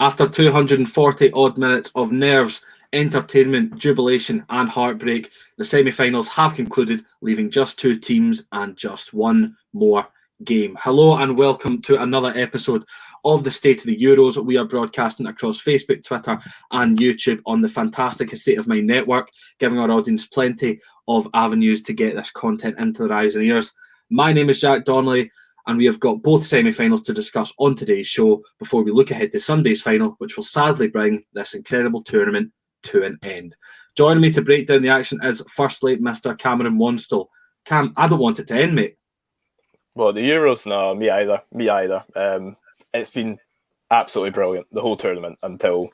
After 240 odd minutes of nerves, entertainment, jubilation and heartbreak, the semi-finals have concluded, leaving just two teams and just one more game. Hello and welcome to another episode of the State of the Euros. We are broadcasting across Facebook, Twitter and YouTube on the fantastic State of Mind network, giving our audience plenty of avenues to get this content into their eyes and ears. My name is Jack Donnelly, and we have got both semi-finals to discuss on today's show before we look ahead to Sunday's final, which will sadly bring this incredible tournament to an end. Joining me to break down the action is firstly Mr. Cameron Wanstall. Cam, I don't want it to end, mate. Well, the Euros, no, me either. It's been absolutely brilliant, the whole tournament, until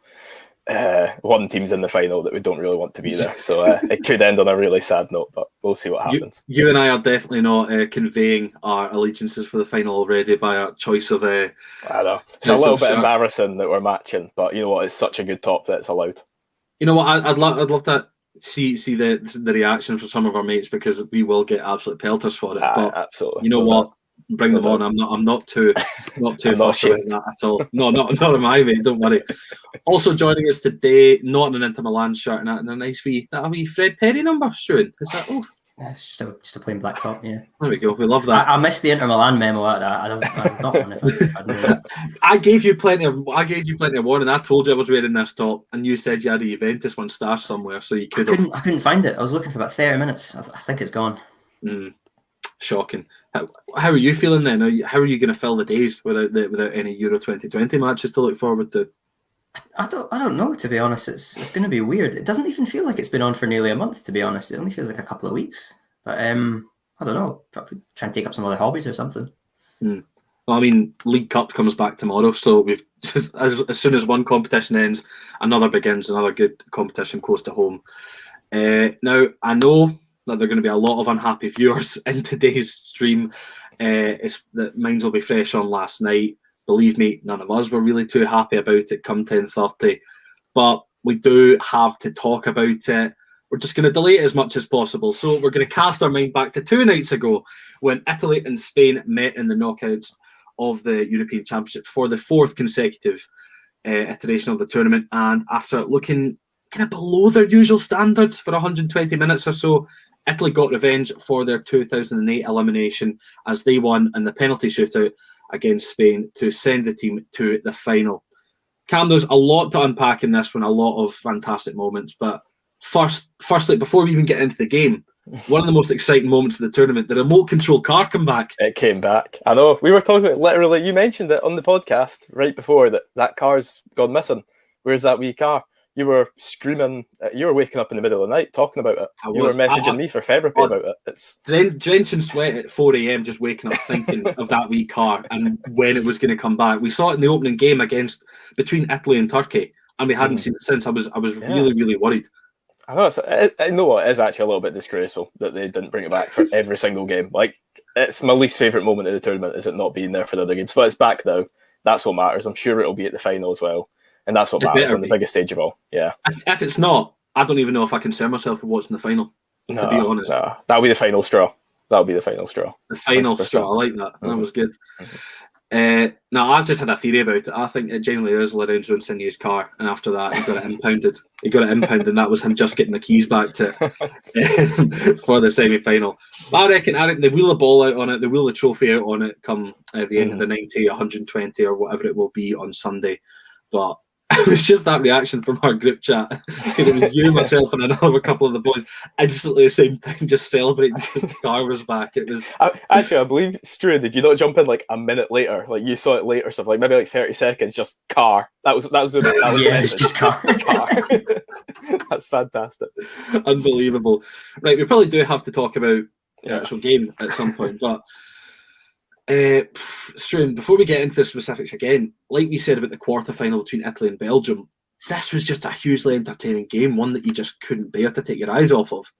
one team's in the final that we don't really want to be there. So it could end on a really sad note, but we'll see what happens. You and I are definitely not conveying our allegiances for the final already by our choice of... I know. It's a little bit embarrassing that we're matching, but you know what? It's such a good top that it's allowed. You know what? I'd love to see the reaction from some of our mates, because we will get absolute pelters for it. But absolutely. You know what? Bring them on. I'm not too fussed about that at all. No, not am I, mate. Don't worry. Also joining us today, not in an Inter Milan shirt and a nice wee Fred Perry number, Stuart. Is that It's just a plain black top, yeah. There we go. We love that. I missed the Inter Milan memo at that. I'd not one if I'd known that. I gave you plenty of warning. I told you I was wearing this top, and you said you had a Juventus one stashed somewhere, so you could. I couldn't find it. I was looking for about 30 minutes. I think it's gone. Shocking. How are you feeling then? How are you going to fill the days without any Euro 2020 matches to look forward to? I don't know, to be honest. It's going to be weird. It doesn't even feel like it's been on for nearly a month, to be honest. It only feels like a couple of weeks. But I don't know. Probably try and take up some other hobbies or something. Well, I mean, League Cup comes back tomorrow, so we've as soon as one competition ends, another begins. Another good competition close to home. Now I know that there are going to be a lot of unhappy viewers in today's stream. That minds will be fresh on last night. Believe me, none of us were really too happy about it come 10:30, but we do have to talk about it. We're just going to delay it as much as possible. So we're going to cast our mind back to 2 nights ago when Italy and Spain met in the knockouts of the European Championship for the fourth consecutive iteration of the tournament. And after looking kind of below their usual standards for 120 minutes or so, Italy got revenge for their 2008 elimination as they won in the penalty shootout against Spain to send the team to the final. Cam, there's a lot to unpack in this one, a lot of fantastic moments. But firstly, before we even get into the game, one of the most exciting moments of the tournament, the remote control car come back. It came back. I know. We were talking about, literally, you mentioned it on the podcast right before that car's gone missing. Where's that wee car? You were screaming. You were waking up in the middle of the night talking about it. You were messaging me for February about it. It's drenching sweat at 4 a.m. just waking up thinking of that wee car and when it was going to come back. We saw it in the opening game between Italy and Turkey, and we hadn't seen it since. I was really worried. I know. I know what, it is actually a little bit disgraceful that they didn't bring it back for every single game. Like, it's my least favourite moment of the tournament, is it not being there for the other games. But it's back now. That's what matters. I'm sure it'll be at the final as well. And that's what matters on the biggest stage of all. Yeah. If it's not, I don't even know if I concern myself with watching the final, to be honest. No. That'll be the final straw. The final 100%. Straw. I like that. Mm-hmm. That was good. Now, I just had a theory about it. I think it genuinely is Lorenzo Insigne's car, and after that, he got it impounded. And that was him just getting the keys back to for the semi-final. But I reckon they wheel the ball out on it, they wheel the trophy out on it come at the end of the 90, 120, or whatever it will be on Sunday. But it was just that reaction from our group chat. It was you, myself, and another couple of the boys instantly at the same time just celebrating because the car was back. It was I believe, Stu, did you not jump in like a minute later? Like, you saw it later, stuff like maybe like 30 seconds, just car. That was yeah, it's just car. That's fantastic. Unbelievable. Right, we probably do have to talk about the actual game at some point, but Struan, before we get into the specifics again, like we said about the quarter-final between Italy and Belgium, this was just a hugely entertaining game, one that you just couldn't bear to take your eyes off of.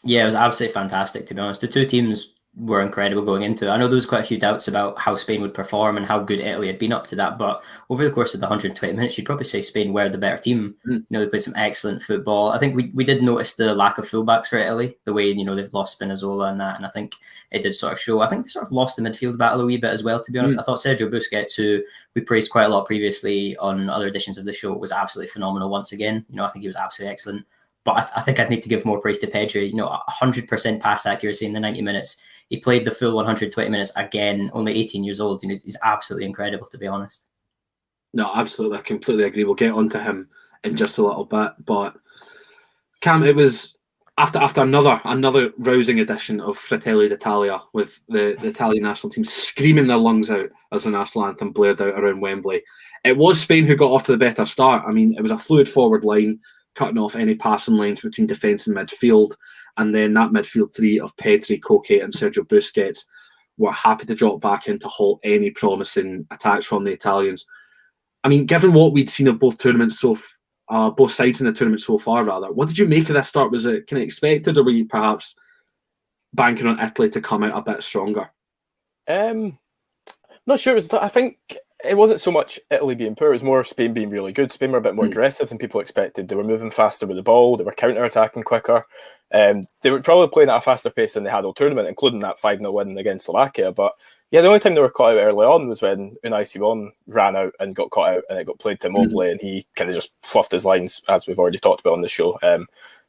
Yeah, it was absolutely fantastic, to be honest. The two teams were incredible going into it. I know there was quite a few doubts about how Spain would perform and how good Italy had been up to that, but over the course of the 120 minutes, you'd probably say Spain were the better team. They played some excellent football. I think we did notice the lack of fullbacks for Italy, the way, they've lost Spinazzola and that, and I think it did sort of show. I think they sort of lost the midfield battle a wee bit as well, to be honest. I thought Sergio Busquets, who we praised quite a lot previously on other editions of the show, was absolutely phenomenal once again. I think he was absolutely excellent. But I think I'd need to give more praise to Pedri. 100% pass accuracy in the 90 minutes. He played the full 120 minutes again, only 18 years old. He's absolutely incredible, to be honest. No, absolutely. I completely agree. We'll get onto him in just a little bit. But Cam, it was after another rousing edition of Fratelli d'Italia with the Italian national team screaming their lungs out as the national anthem blared out around Wembley. It was Spain who got off to the better start. I mean, it was a fluid forward line, cutting off any passing lanes between defence and midfield. And then that midfield three of Pedri, Koke and Sergio Busquets were happy to drop back in to halt any promising attacks from the Italians. I mean, given what we'd seen of both sides in the tournament so far, rather, what did you make of this start? Was it kind of expected, or were you perhaps banking on Italy to come out a bit stronger? Not sure. I think it wasn't so much Italy being poor, it was more Spain being really good. Spain were a bit more aggressive than people expected. They were moving faster with the ball, they were counter-attacking quicker. They were probably playing at a faster pace than they had all tournament, including that 5-0 win against Slovakia. But yeah, the only time they were caught out early on was when Unai Simon ran out and got caught out, and it got played to Immobile, and he kind of just fluffed his lines, as we've already talked about on the show.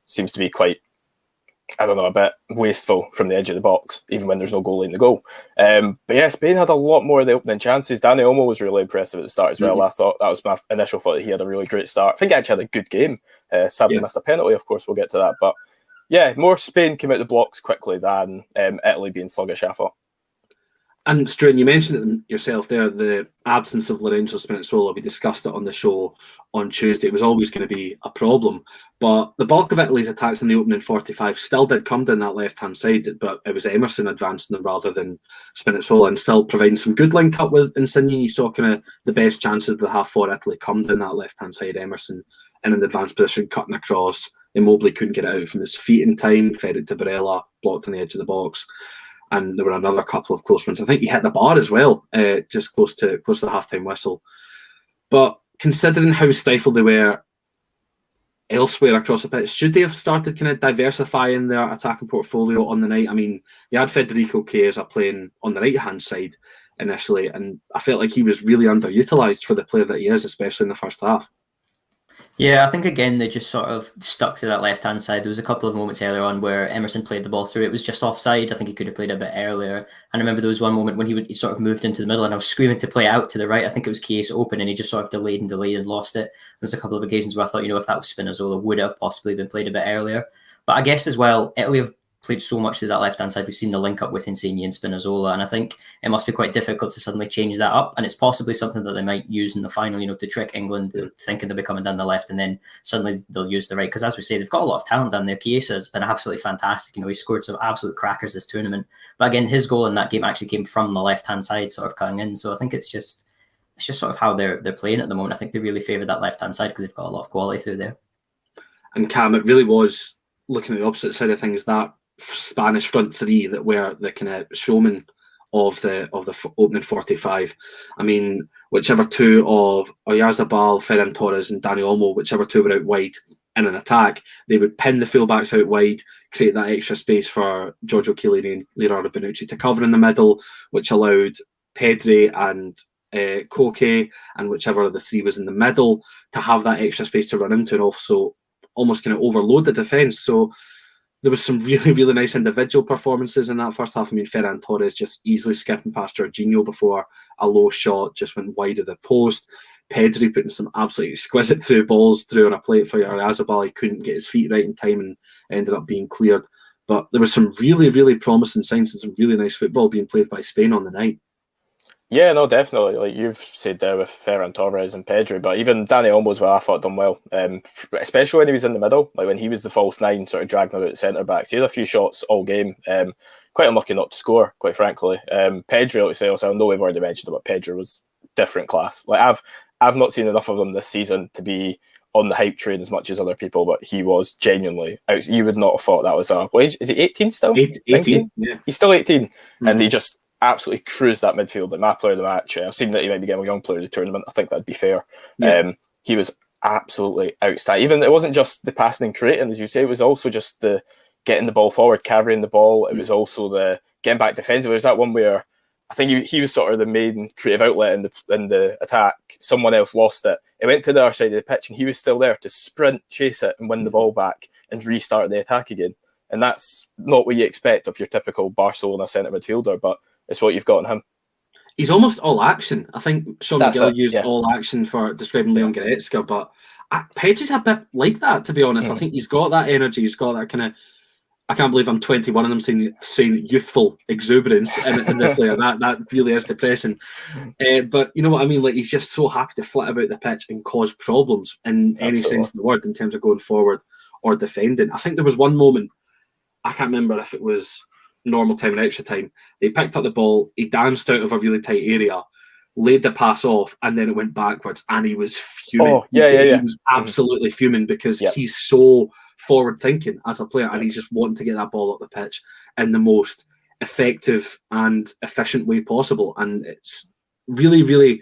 Seems to be quite, a bit wasteful from the edge of the box, even when there's no goalie in the goal. But yeah, Spain had a lot more of the opening chances. Dani Olmo was really impressive at the start as well. I thought that was my initial thought, that he had a really great start. I think he actually had a good game. Sadly missed a penalty, of course, we'll get to that. But yeah, more Spain came out the blocks quickly than Italy being sluggish, I thought. And Struan, you mentioned it yourself there, the absence of Lorenzo Spinazzola. We discussed it on the show on Tuesday. It was always going to be a problem. But the bulk of Italy's attacks in the opening 45 still did come down that left-hand side, but it was Emerson advancing them rather than Spinazzola, and still providing some good link-up with Insigne. You saw kind of the best chances of the half for Italy come down that left-hand side. Emerson in an advanced position, cutting across. Immobile couldn't get it out from his feet in time, fed it to Barella, blocked on the edge of the box. And there were another couple of close ones. I think he hit the bar as well, just close to the halftime whistle. But considering how stifled they were elsewhere across the pitch, should they have started kind of diversifying their attacking portfolio on the night? I mean, you had Federico Chiesa playing on the right-hand side initially, and I felt like he was really underutilised for the player that he is, especially in the first half. Yeah, I think again they just sort of stuck to that left-hand side. There was a couple of moments earlier on where Emerson played the ball through. It was just offside. I think he could have played a bit earlier. And I remember there was one moment when he sort of moved into the middle, and I was screaming to play out to the right. I think it was Chiesa open, and he just sort of delayed and lost it. There's a couple of occasions where I thought, if that was Spinazzola, would have possibly been played a bit earlier. But I guess as well, Italy have played so much through that left-hand side. We've seen the link up with Insigne and Spinazzola, and I think it must be quite difficult to suddenly change that up, and it's possibly something that they might use in the final, to trick England, thinking they'll be coming down the left, and then suddenly they'll use the right, because as we say, they've got a lot of talent down there. Chiesa has been absolutely fantastic. He scored some absolute crackers this tournament, but again, his goal in that game actually came from the left-hand side, sort of cutting in, so I think it's just sort of how they're playing at the moment. I think they really favour that left-hand side because they've got a lot of quality through there. And Cam, it really was, looking at the opposite side of things, that Spanish front three that were the kind of showman of the opening 45. I mean, whichever two of Oyarzabal, Ferran Torres and Dani Olmo, whichever two were out wide in an attack, they would pin the fullbacks out wide, create that extra space for Giorgio Chiellini and Leonardo Bonucci to cover in the middle, which allowed Pedri and Koke, and whichever of the three was in the middle, to have that extra space to run into, and also almost kind of overload the defence. So there was some really, really nice individual performances in that first half. I mean, Ferran Torres just easily skipping past Jorginho before a low shot just went wide of the post. Pedri putting some absolutely exquisite through balls through on a plate for Oyarzabal. He couldn't get his feet right in time and ended up being cleared. But there was some really, really promising signs and some really nice football being played by Spain on the night. Yeah, no, definitely. Like you've said there with Ferran Torres and Pedri, but even Dani Olmo as well, I thought done well. Especially when he was in the middle, like when he was the false nine, sort of dragging about the centre backs. He had a few shots all game. Quite unlucky not to score, quite frankly. Pedri, like I say, also I know we've already mentioned about Pedri, was different class. Like I've not seen enough of him this season to be on the hype train as much as other people, but he was genuinely out. You would not have thought that was a wage. Is he 18 still? 18, yeah. He's still 18, and he just absolutely cruised that midfield. Like my player of the match. I've seen that he might be getting a young player of the tournament. I think that'd be fair. Yeah. He was absolutely outstanding. Even it wasn't just the passing and creating, as you say, it was also just the getting the ball forward, carrying the ball. It was also the getting back defensively. There's that one where I think he was sort of the main creative outlet in the attack. Someone else lost it. It went to the other side of the pitch, and he was still there to sprint, chase it, and win the ball back and restart the attack again. And that's not what you expect of your typical Barcelona centre midfielder, but it's what you've got in him. He's almost all action. I think Sean McGill used all action for describing Leon Goretzka, but Pedri's a bit like that, to be honest. I think he's got that energy. He's got that kind of, I can't believe I'm 21 and I'm saying youthful exuberance in the player. That really is depressing. But you know what I mean? Like, he's just so happy to flit about the pitch and cause problems in any sense of the word in terms of going forward or defending. I think there was one moment, I can't remember if it was normal time or extra time. He picked up the ball, he danced out of a really tight area, laid the pass off, and then it went backwards, and he was fuming. He was absolutely fuming because he's so forward thinking as a player, and he's just wanting to get that ball up the pitch in the most effective and efficient way possible. And it's really, really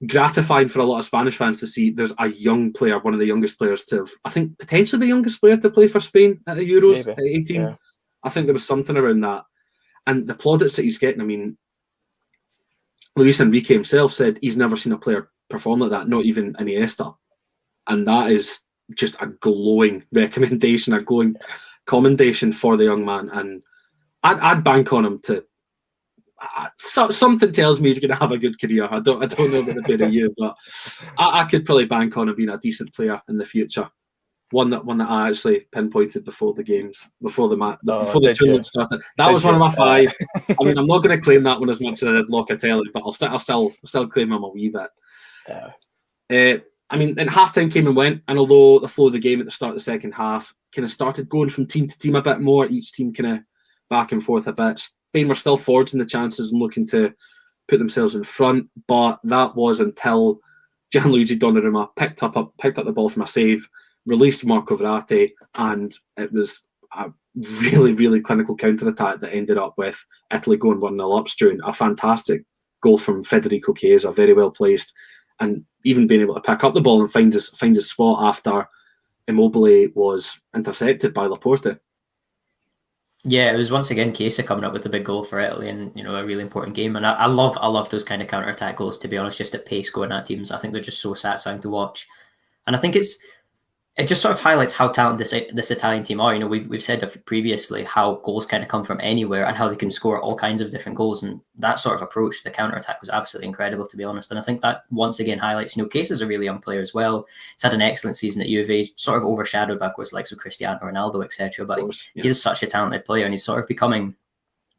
gratifying for a lot of Spanish fans to see there's a young player, one of the youngest players to have, I think potentially the youngest player to play for Spain at the Euros at 18. Yeah. I think there was something around that. And the plaudits that he's getting, I mean, Luis Enrique himself said he's never seen a player perform like that, not even Iniesta. And that is just a glowing recommendation, a glowing commendation for the young man. And I'd bank on him to... something tells me he's going to have a good career. I don't know about the pair of you, but I could probably bank on him being a decent player in the future. One that I actually pinpointed before the games, before the tournament started. That was one of my 5. I mean, I'm not going to claim that one as much as I did Locatelli, but I'll still claim him a wee bit. Yeah. I mean, and halftime came and went, and although the flow of the game at the start of the second half kind of started going from team to team a bit more, each team kind of back and forth a bit. Spain were still forging the chances and looking to put themselves in front, but that was until Gianluigi Donnarumma picked up the ball from a save, released Marco Verratti, and it was a really, really clinical counter-attack that ended up with Italy going 1-0 up during a fantastic goal from Federico Chiesa, very well placed, and even being able to pick up the ball and find his spot after Immobile was intercepted by Laporte. Yeah, it was once again Chiesa coming up with a big goal for Italy, and a really important game. And I love those kind of counter-attack goals, to be honest, just at pace going at teams. I think they're just so satisfying to watch, and I think it just sort of highlights how talented this Italian team are. We've said previously how goals kind of come from anywhere and how they can score all kinds of different goals. And that sort of approach to the counter-attack was absolutely incredible, to be honest. And I think that once again highlights, Chiesa is a really young player as well. He's had an excellent season at Juve. He's sort of overshadowed by, of course, likes of Cristiano Ronaldo, etc. But he is such a talented player, and he's sort of becoming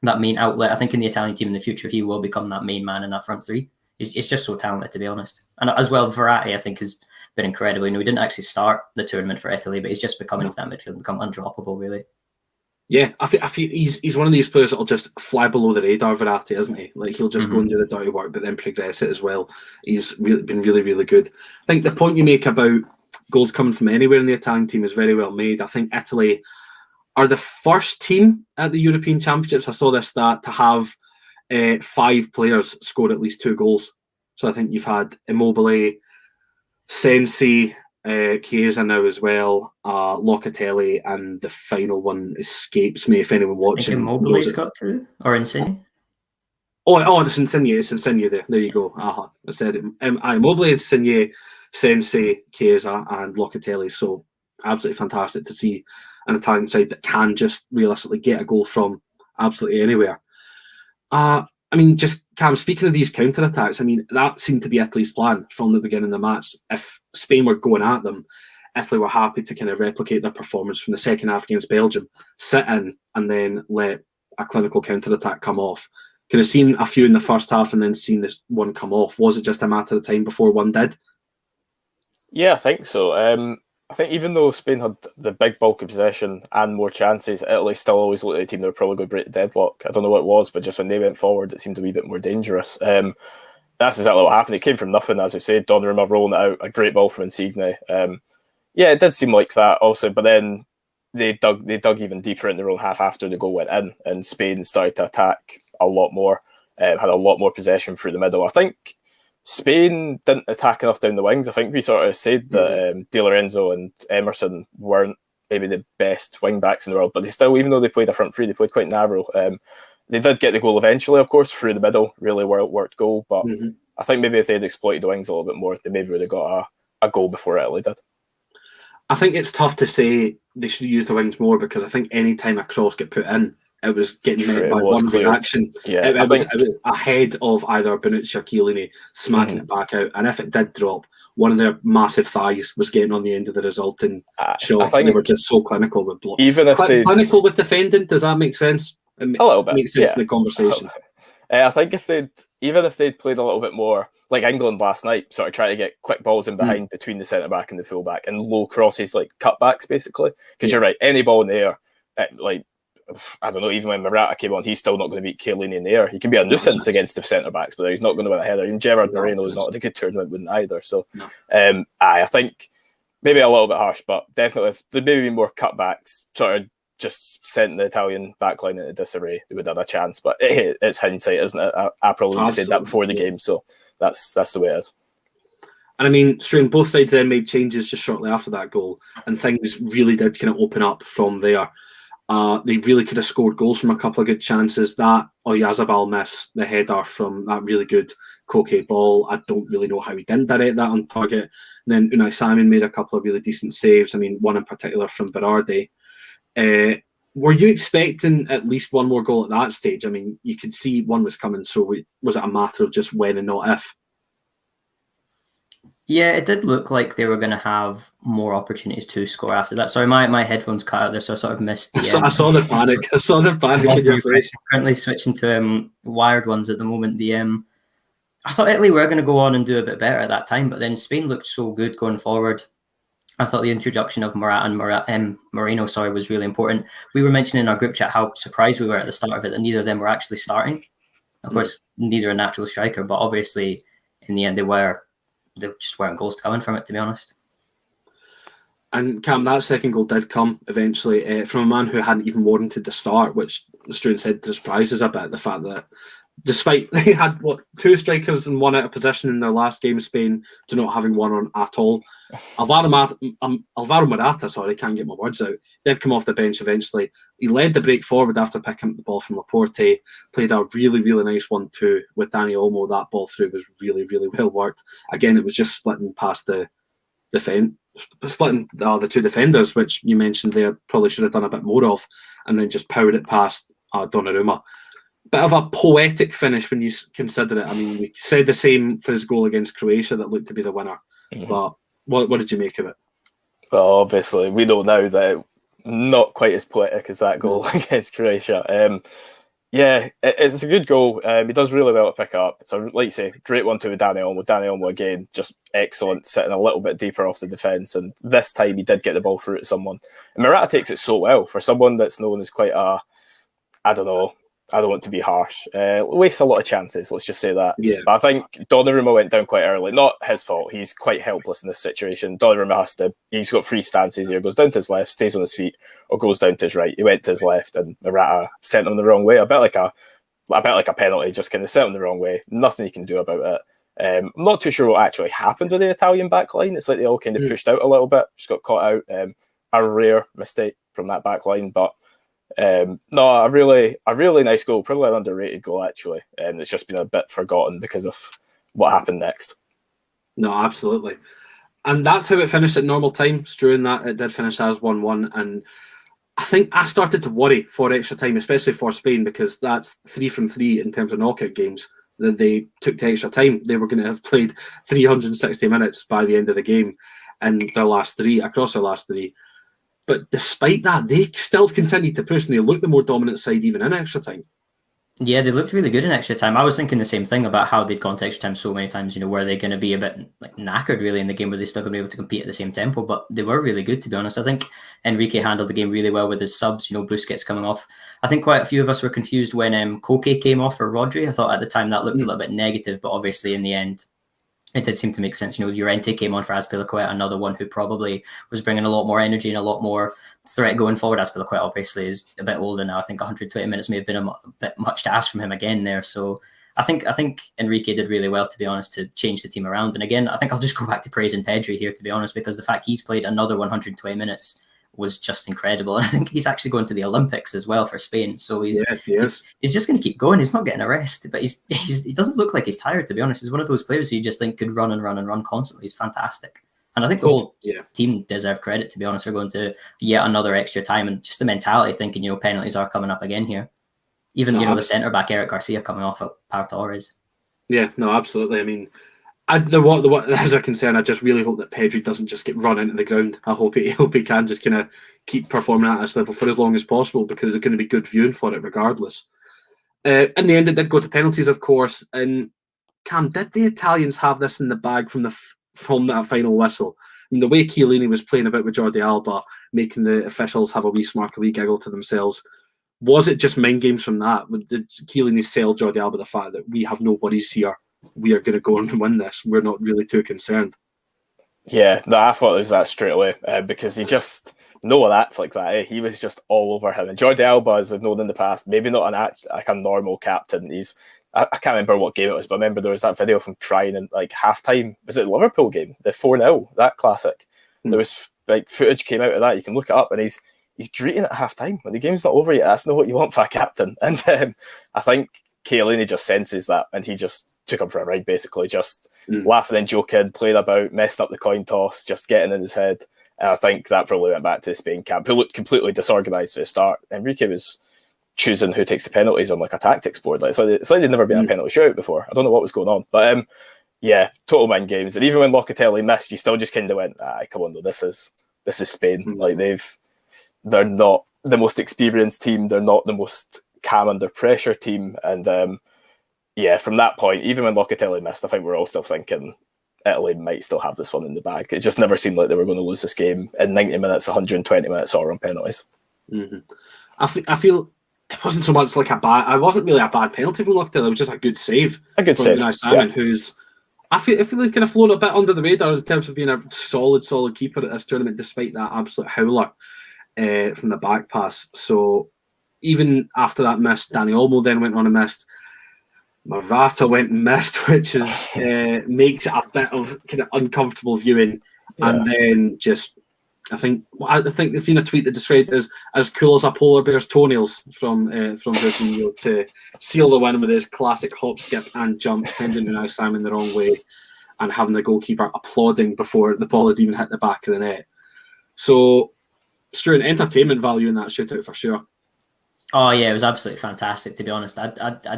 that main outlet. I think in the Italian team in the future, he will become that main man in that front three. He's just so talented, to be honest. And as well, Verratti, I think, has been incredible. He didn't actually start the tournament for Italy, but he's just becoming into that midfield, become undroppable, really. Yeah, I feel he's one of these players that'll just fly below the radar, Verratti, isn't he? Like, he'll just go and do the dirty work, but then progress it as well. He's been really, really good. I think the point you make about goals coming from anywhere in the Italian team is very well made. I think Italy are the first team at the European Championships, I saw this stat, to have 5 players score at least 2 goals. So I think you've had Immobile, Sensi, Chiesa now as well, Locatelli, and the final one escapes me if anyone watching. I think Immobile's got 2, or Insigne. Oh, it's Insigne there. There you go. I said it. Immobile, Insigne, Sensi, Chiesa, and Locatelli. So absolutely fantastic to see an Italian side that can just realistically get a goal from absolutely anywhere. I mean, just Cam, speaking of these counter-attacks, I mean, that seemed to be Italy's plan from the beginning of the match. If Spain were going at them, Italy were happy to kind of replicate their performance from the second half against Belgium, sit in, and then let a clinical counter-attack come off. Kind of seen a few in the first half and then seen this one come off. Was it just a matter of time before one did? Yeah, I think so. I think even though Spain had the big bulk of possession and more chances, Italy still always looked like a team that were probably going to break the deadlock. I don't know what it was, but just when they went forward, it seemed to be a bit more dangerous. That's exactly what happened. It came from nothing, as we said. Donnarumma rolling it out, a great ball from Insigne. Yeah, it did seem like that also, but then they dug even deeper in their own half after the goal went in, and Spain started to attack a lot more, had a lot more possession through the middle. I think Spain didn't attack enough down the wings. I think we sort of said that Di Lorenzo and Emerson weren't maybe the best wing backs in the world, but they still, even though they played a front three, they played quite narrow. They did get the goal eventually, of course, through the middle, really well worked goal, but I think maybe if they'd exploited the wings a little bit more, they maybe would have got a goal before Italy did. I think it's tough to say they should use the wings more, because I think any time a cross get put in, it was getting met by one reaction. Yeah, it was ahead of either Bonucci or Chiellini smacking it back out. And if it did drop, one of their massive thighs was getting on the end of the resulting shot. They were just so clinical with block. Even if clinical with defending, does that make sense? A little bit. Makes sense in the conversation. I think if they'd played a little bit more like England last night, sort of try to get quick balls in behind between the centre back and the full back, and low crosses, like cutbacks, basically. Because you're right, any ball in the air, like I don't know, even when Morata came on, he's still not going to beat Chiellini in the air. He can be a nuisance against the centre backs, but he's not going to win a header. And Gerard Moreno's not a good tournament, wouldn't either. So, I think maybe a little bit harsh, but definitely if there'd maybe been more cutbacks, sort of just sent the Italian backline into disarray, they would have a chance. But it's hindsight, isn't it? I probably would have said that before the game, so that's the way it is. And I mean, Struan, both sides then made changes just shortly after that goal, and things really did kind of open up from there. They really could have scored goals from a couple of good chances. That Oyarzabal miss, the header from that really good Koke ball, I don't really know how he didn't direct that on target. And then Unai Simon made a couple of really decent saves. I mean, one in particular from Berardi. Were you expecting at least one more goal at that stage? I mean, you could see one was coming, so was it a matter of just when and not if? Yeah, it did look like they were going to have more opportunities to score after that. Sorry, my headphones cut out there, so I sort of missed the... I saw the panic. I saw the panic in your face. Currently switching to wired ones at the moment. I thought Italy were going to go on and do a bit better at that time, but then Spain looked so good going forward. I thought the introduction of Morata and Moreno, was really important. We were mentioning in our group chat how surprised we were at the start of it that neither of them were actually starting. Of course, neither a natural striker, but obviously in the end there just weren't goals coming from it, to be honest. And Cam, that second goal did come eventually from a man who hadn't even warranted the start, which Struan said surprises a bit, the fact that despite they had two strikers and one out of position in their last game, Spain, to not having one on at all. Alvaro Morata, can't get my words out, did come off the bench eventually. He led the break forward after picking up the ball from Laporte, played a really, really nice 1-2 with Dani Olmo. That ball through was really, really well worked. Again, it was just splitting past the two defenders, which you mentioned there probably should have done a bit more of, and then just powered it past Donnarumma. Bit of a poetic finish when you consider it. I mean, we said the same for his goal against Croatia that looked to be the winner. But what did you make of it? Well, obviously, we know now that not quite as poetic as that goal against Croatia. It's a good goal. He does really well to pick up. So, like you say, great 1-2 with Dani Olmo. Dani Olmo, again, just excellent, sitting a little bit deeper off the defence. And this time he did get the ball through to someone. And Morata takes it so well for someone that's known as quite I don't want to be harsh. Wastes a lot of chances, let's just say that. Yeah. But I think Donnarumma went down quite early. Not his fault. He's quite helpless in this situation. Donnarumma he's got three stances here. Goes down to his left, stays on his feet, or goes down to his right. He went to his left, and Morata sent him the wrong way. A bit like a penalty, just kind of sent him the wrong way. Nothing he can do about it. I'm not too sure what actually happened with the Italian back line. It's like they all kind of pushed out a little bit. Just got caught out. A rare mistake from that back line, but a really nice goal, probably an underrated goal actually. It's just been a bit forgotten because of what happened next. No, absolutely. And that's how it finished at normal time. Struan, that it did finish as 1-1. And I think I started to worry for extra time, especially for Spain, because that's 3 from 3 in terms of knockout games that they took to extra time. They were going to have played 360 minutes by the end of the game in across their last three. But despite that, they still continued to push, and they looked the more dominant side even in extra time. Yeah, they looked really good in extra time. I was thinking the same thing about how they'd gone to extra time so many times. Were they going to be a bit knackered really in the game? Were they still going to be able to compete at the same tempo? But they were really good, to be honest. I think Enrique handled the game really well with his subs. Busquets coming off. I think quite a few of us were confused when Koke came off for Rodri. I thought at the time that looked a little bit negative, but obviously in the end, it did seem to make sense. Llorente came on for Azpilicueta, another one who probably was bringing a lot more energy and a lot more threat going forward. Azpilicueta obviously is a bit older now. I think 120 minutes may have been a bit much to ask from him again there. So I think Enrique did really well, to be honest, to change the team around. And again, I think I'll just go back to praising Pedri here, to be honest, because the fact he's played another 120 minutes was just incredible. And I think he's actually going to the Olympics as well for Spain. So he's just going to keep going. He's not getting a rest, but he doesn't look like he's tired, to be honest. He's one of those players who you just think could run and run and run constantly. He's fantastic. And I think the whole team deserve credit, to be honest, for going to yet another extra time, and just the mentality thinking, penalties are coming up again here. Even, the centre-back Eric Garcia coming off at Pau Torres. Yeah, no, absolutely. I mean, as a concern, I just really hope that Pedri doesn't just get run into the ground. I hope he can just kind of keep performing at this level for as long as possible, because there's going to be good viewing for it regardless. In the end, it did go to penalties, of course. And Cam, did the Italians have this in the bag from that final whistle? I mean, the way Chiellini was playing about with Jordi Alba, making the officials have a wee giggle to themselves. Was it just mind games from that? Did Chiellini sell Jordi Alba the fact that we have no worries here? We are going to go and win this. We're not really too concerned. Yeah, I thought it was that straight away because he just acts like that. He was just all over him. And Jordi Alba, as we've known in the past, maybe not like a normal captain. I can't remember what game it was, but I remember there was that video from trying in like halftime. Was it the Liverpool game? The 4-0, that classic. There was like footage came out of that. You can look it up, and he's greeting at halftime when the game's not over yet. That's not what you want for a captain. And I think Chiellini just senses that, and he just took him for a ride, basically, just laughing and joking, playing about, messing up the coin toss, just getting in his head. And I think that probably went back to the Spain camp, who looked completely disorganised for the start. Enrique was choosing who takes the penalties on like a tactics board. It's like they'd never been a penalty shootout before. I don't know what was going on. But total mind games. And even when Locatelli missed, you still just kind of went, come on, though, this is Spain. Like they're not the most experienced team. They're not the most calm under pressure team. And from that point, even when Locatelli missed, I think we're all still thinking Italy might still have this one in the bag. It just never seemed like they were going to lose this game in 90 minutes, 120 minutes, or on penalties. Mm-hmm. I feel it wasn't so much like I wasn't really a bad penalty from Locatelli. It was just a good save. A good save. Unai Simon, who's I feel like kind of flown a bit under the radar in terms of being a solid keeper at this tournament, despite that absolute howler from the back pass. So even after that miss, Dani Olmo then went on and missed. Morata went and missed, which is makes it a bit of kind of uncomfortable viewing. Yeah. And then just, I think I've seen a tweet that described it as cool as a polar bear's toenails from Jorginho to seal the win with his classic hop, skip, and jump, sending Unai Simon the wrong way, and having the goalkeeper applauding before the ball had even hit the back of the net. So, Stuart, entertainment value in that shootout for sure. Oh yeah, it was absolutely fantastic, to be honest.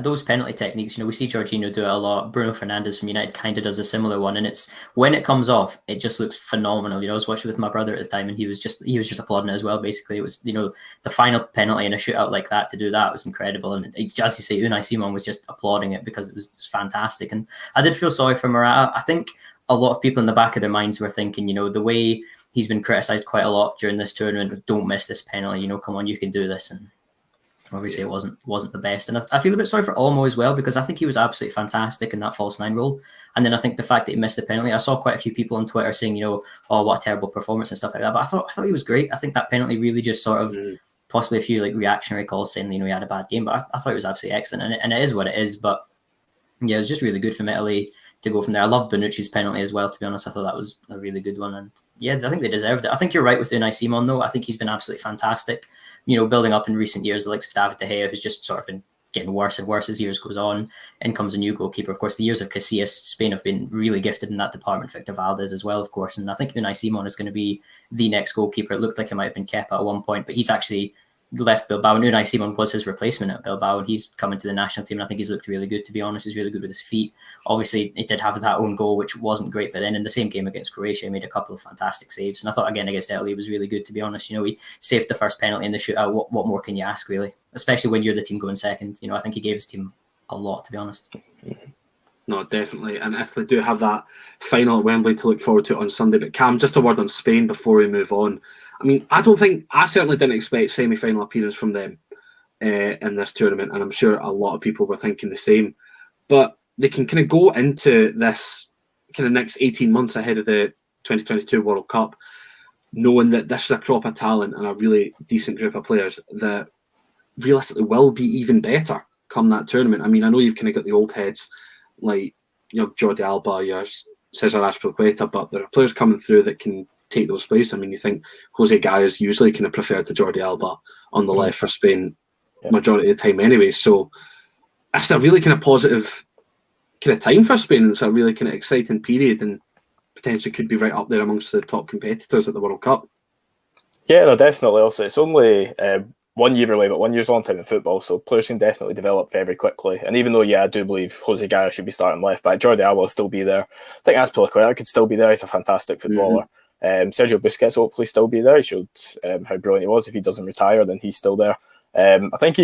Those penalty techniques, we see Jorginho do it a lot. Bruno Fernandes from United kind of does a similar one, and it's when it comes off, it just looks phenomenal. I was watching with my brother at the time, and he was just applauding it as well. Basically, it was the final penalty in a shootout like that, to do that was incredible. And as you say, Unai Simon was just applauding it because it was fantastic. And I did feel sorry for Morata. I think a lot of people in the back of their minds were thinking, the way he's been criticised quite a lot during this tournament, don't miss this penalty. Come on, you can do this. And obviously, it wasn't the best. And I feel a bit sorry for Olmo as well, because I think he was absolutely fantastic in that false nine role. And then I think the fact that he missed the penalty, I saw quite a few people on Twitter saying, oh, what a terrible performance and stuff like that. But I thought he was great. I think that penalty really just sort of possibly a few reactionary calls saying, he had a bad game. But I thought it was absolutely excellent. And it is what it is. But yeah, it was just really good from Italy to go from there. I love Bonucci's penalty as well, to be honest. I thought that was a really good one. And yeah, I think they deserved it. I think you're right with Unai Simon, though. I think he's been absolutely fantastic. Building up in recent years, the likes of David De Gea, who's just sort of been getting worse and worse as years goes on. In comes a new goalkeeper. Of course, the years of Casillas, Spain have been really gifted in that department. Victor Valdez as well, of course. And I think Unai Simon is going to be the next goalkeeper. It looked like it might have been Kepa at one point, but he's actually left Bilbao. And Unai Simon was his replacement at Bilbao, and he's coming to the national team. And I think he's looked really good, to be honest. He's really good with his feet. Obviously, he did have that own goal, which wasn't great, but then in the same game against Croatia, he made a couple of fantastic saves. And I thought, again, against Italy, was really good, to be honest. He saved the first penalty in the shootout. What more can you ask, really? Especially when you're the team going second. I think he gave his team a lot, to be honest. No, definitely. And if they do have that final at Wembley to look forward to on Sunday. But Cam, just a word on Spain before we move on. I mean, I certainly didn't expect semi-final appearance from them in this tournament, and I'm sure a lot of people were thinking the same. But they can kind of go into this kind of next 18 months ahead of the 2022 World Cup, knowing that this is a crop of talent and a really decent group of players that realistically will be even better come that tournament. I mean, I know you've kind of got the old heads like, Jordi Alba, your Cesar Azpilicueta, but there are players coming through that can take those places. I mean, you think Jose Gaya is usually kind of preferred to Jordi Alba on the left for Spain majority of the time anyway. So it's a really kind of positive kind of time for Spain. It's a really kind of exciting period and potentially could be right up there amongst the top competitors at the World Cup. Yeah, no, definitely. Also, it's only 1 year away, but 1 year's a long time in football, so players can definitely develop very quickly. And even though, I do believe Jose Gaya should be starting left back, Jordi Alba will still be there. I think Azpilicueta could still be there. He's a fantastic footballer. Sergio Busquets will hopefully still be there. He showed how brilliant he was. If he doesn't retire, then he's still there. I think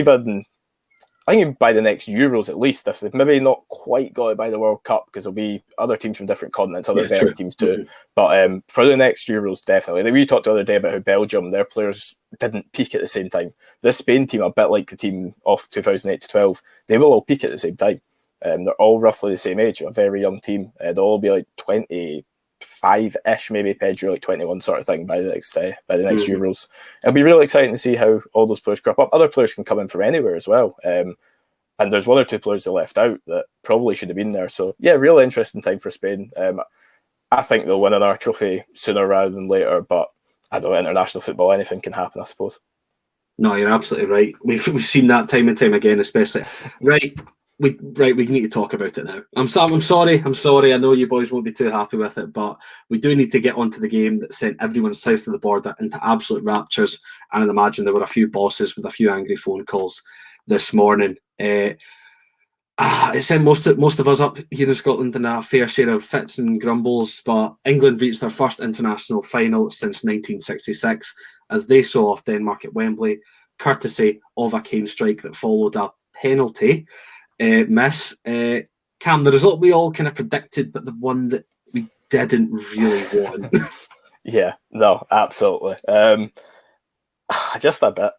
by the next Euros at least, if they've maybe not quite got it by the World Cup, because there'll be other teams from different continents, other better teams too. But for the next Euros, definitely. We talked the other day about how Belgium, their players didn't peak at the same time. This Spain team, a bit like the team of 2008 to 12, they will all peak at the same time. They're all roughly the same age, a very young team. They'll all be like 25-ish, maybe Pedro like 21 sort of thing by the next Euros. It'll be really exciting to see how all those players crop up. Other players can come in from anywhere as well. And there's one or two players they left out that probably should have been there. So, really interesting time for Spain. I think they'll win another trophy sooner rather than later, but I don't know, international football, anything can happen, I suppose. No, you're absolutely right. We've seen that time and time again, especially. We need to talk about it now. I'm sorry. I know you boys won't be too happy with it, but we do need to get onto the game that sent everyone south of the border into absolute raptures. And I'd imagine there were a few bosses with a few angry phone calls this morning. It sent most of us up here in Scotland in a fair share of fits and grumbles, but England reached their first international final since 1966 as they saw off Denmark at Wembley, courtesy of a Kane strike that followed a penalty miss. Cam, the result we all kind of predicted, but the one that we didn't really want. Yeah, no, absolutely. Just a bit.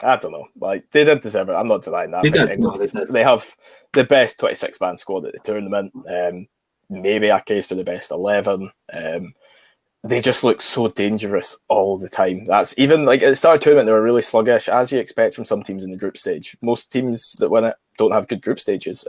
I don't know. Like, they did deserve it. I'm not denying that. They have the best 26-man squad at the tournament. Maybe a case for the best 11. They just look so dangerous all the time. That's even like at the start of the tournament, they were really sluggish, as you expect from some teams in the group stage. Most teams that win it don't have good group stages.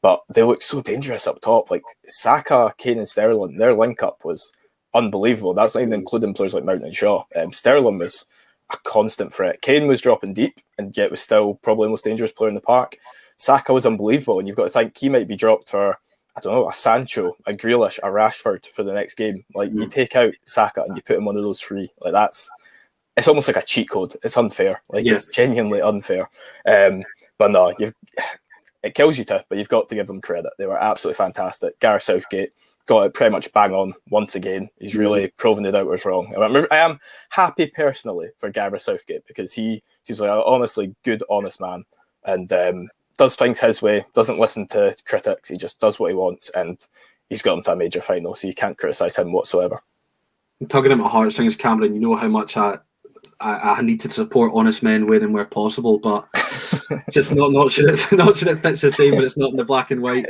But they look so dangerous up top. Like Saka, Kane, and Sterling, their link up was unbelievable. That's not even including players like Mount and Shaw. Sterling was a constant threat. Kane was dropping deep and yet was still probably the most dangerous player in the park. Saka was unbelievable, and you've got to think he might be dropped for, I don't know, a Sancho, a Grealish, a Rashford for the next game. Like, you take out Saka and you put him one of those three. Like, it's almost like a cheat code. It's unfair. It's genuinely unfair. But no, it kills you but you've got to give them credit. They were absolutely fantastic. Gareth Southgate got it pretty much bang on once again. He's really proven it out was wrong. I am happy personally for Gareth Southgate because he seems like an honestly good, honest man and does things his way, doesn't listen to critics. He just does what he wants, and he's got him to a major final, so you can't criticise him whatsoever. Tugging at my heartstrings, Cameron, you know how much I need to support honest men when and where possible, but just not sure it fits the same, but it's not in the black and white.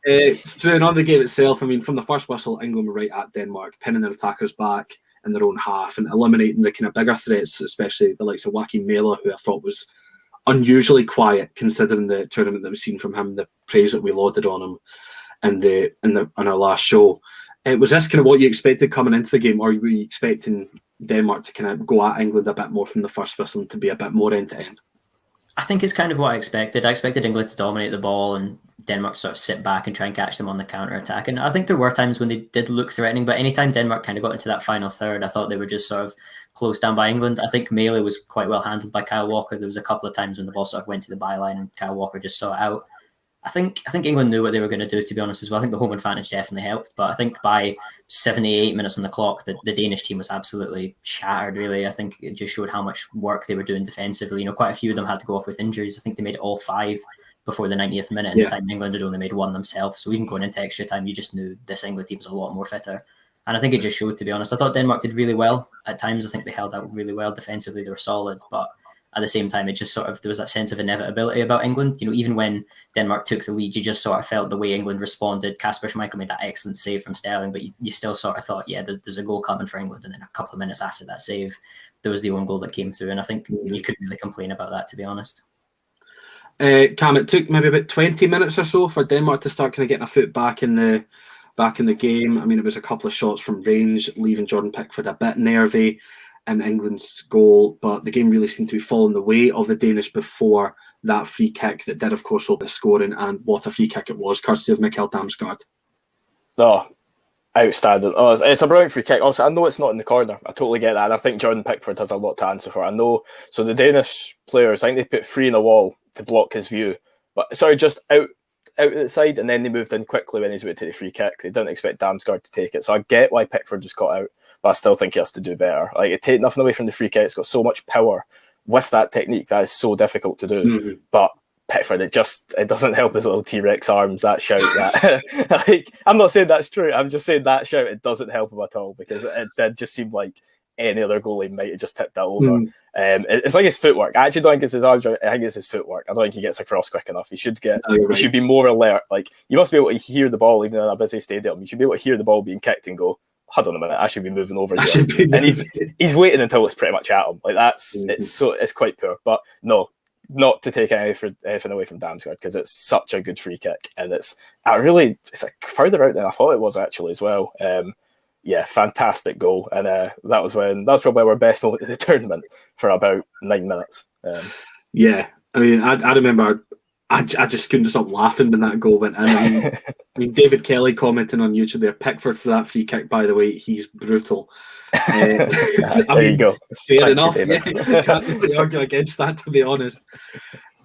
It's true. And on the game itself, I mean, from the first whistle, England were right at Denmark, pinning their attackers back in their own half and eliminating the kind of bigger threats, especially the likes of Joaquin Mela, who I thought was unusually quiet considering the tournament that we've seen from him, the praise that we lauded on him in our last show. Was this kind of what you expected coming into the game, or were you expecting Denmark to kind of go at England a bit more from the first whistle and to be a bit more end-to-end? I think it's kind of what I expected. I expected England to dominate the ball and Denmark sort of sit back and try and catch them on the counter-attack. And I think there were times when they did look threatening, but anytime Denmark kind of got into that final third, I thought they were just sort of closed down by England. I think Melee was quite well handled by Kyle Walker. There was a couple of times when the ball sort of went to the byline and Kyle Walker just saw it out. I think England knew what they were going to do, to be honest, as well. I think the home advantage definitely helped. But I think by 78 minutes on the clock, the Danish team was absolutely shattered, really. I think it just showed how much work they were doing defensively. You know, quite a few of them had to go off with injuries. I think they made all 5 before the 90th minute. And the time England had only made 1 themselves. So even going into extra time, you just knew this England team was a lot more fitter. And I think it just showed, to be honest. I thought Denmark did really well at times. I think they held out really well defensively. They were solid. But at the same time, it just sort of, there was that sense of inevitability about England. Even when Denmark took the lead, you just sort of felt the way England responded. Kasper Schmeichel made that excellent save from Sterling, but you still sort of thought, yeah, there's a goal coming for England. And then a couple of minutes after that save, there was the own goal that came through. And I think you couldn't really complain about that, to be honest. Cam, it took maybe about 20 minutes or so for Denmark to start kind of getting a foot back in the game. I mean, it was a couple of shots from range, leaving Jordan Pickford a bit nervy in England's goal, but the game really seemed to be falling the way of the Danish before that free kick that did, of course, open the scoring, and what a free kick it was, courtesy of Mikkel Damsgaard. Oh, outstanding. Oh, it's a brilliant free kick. Also, I know it's not in the corner. I totally get that. And I think Jordan Pickford has a lot to answer for. I know. So the Danish players, I think they put 3 in a wall to block his view. But sorry, just out at the side, and then they moved in quickly when he's about to the free kick. They didn't expect Damsgaard to take it. So I get why Pickford was caught out, but I still think he has to do better. Like, it take nothing away from the free kick. It's got so much power with that technique that is so difficult to do. Mm-hmm. But Pickford, it doesn't help his little T-Rex arms, that shout. That like, I'm not saying that's true. I'm just saying that shout, it doesn't help him at all, because it did just seem like any other goalie might have just tipped that over. It's like his footwork. I actually don't think it's his arms. I think it's his footwork. I don't think he gets across quick enough. He should be more alert. Like, you must be able to hear the ball even in a busy stadium. You should be able to hear the ball being kicked and go, hold on a minute, I should be moving over here. And he's waiting until it's pretty much at him. Like, it's quite poor. But no, not to take anything away from Damsgaard, because it's such a good free kick, and it's like further out than I thought it was actually as well. Yeah, fantastic goal, and that was probably our best moment of the tournament for about 9 minutes. Yeah, I mean, I remember I just couldn't stop laughing when that goal went in. I mean, David Kelly commenting on YouTube there, Pickford for that free kick, by the way, he's brutal. There you go. Fair enough. Can't really argue against that, to be honest.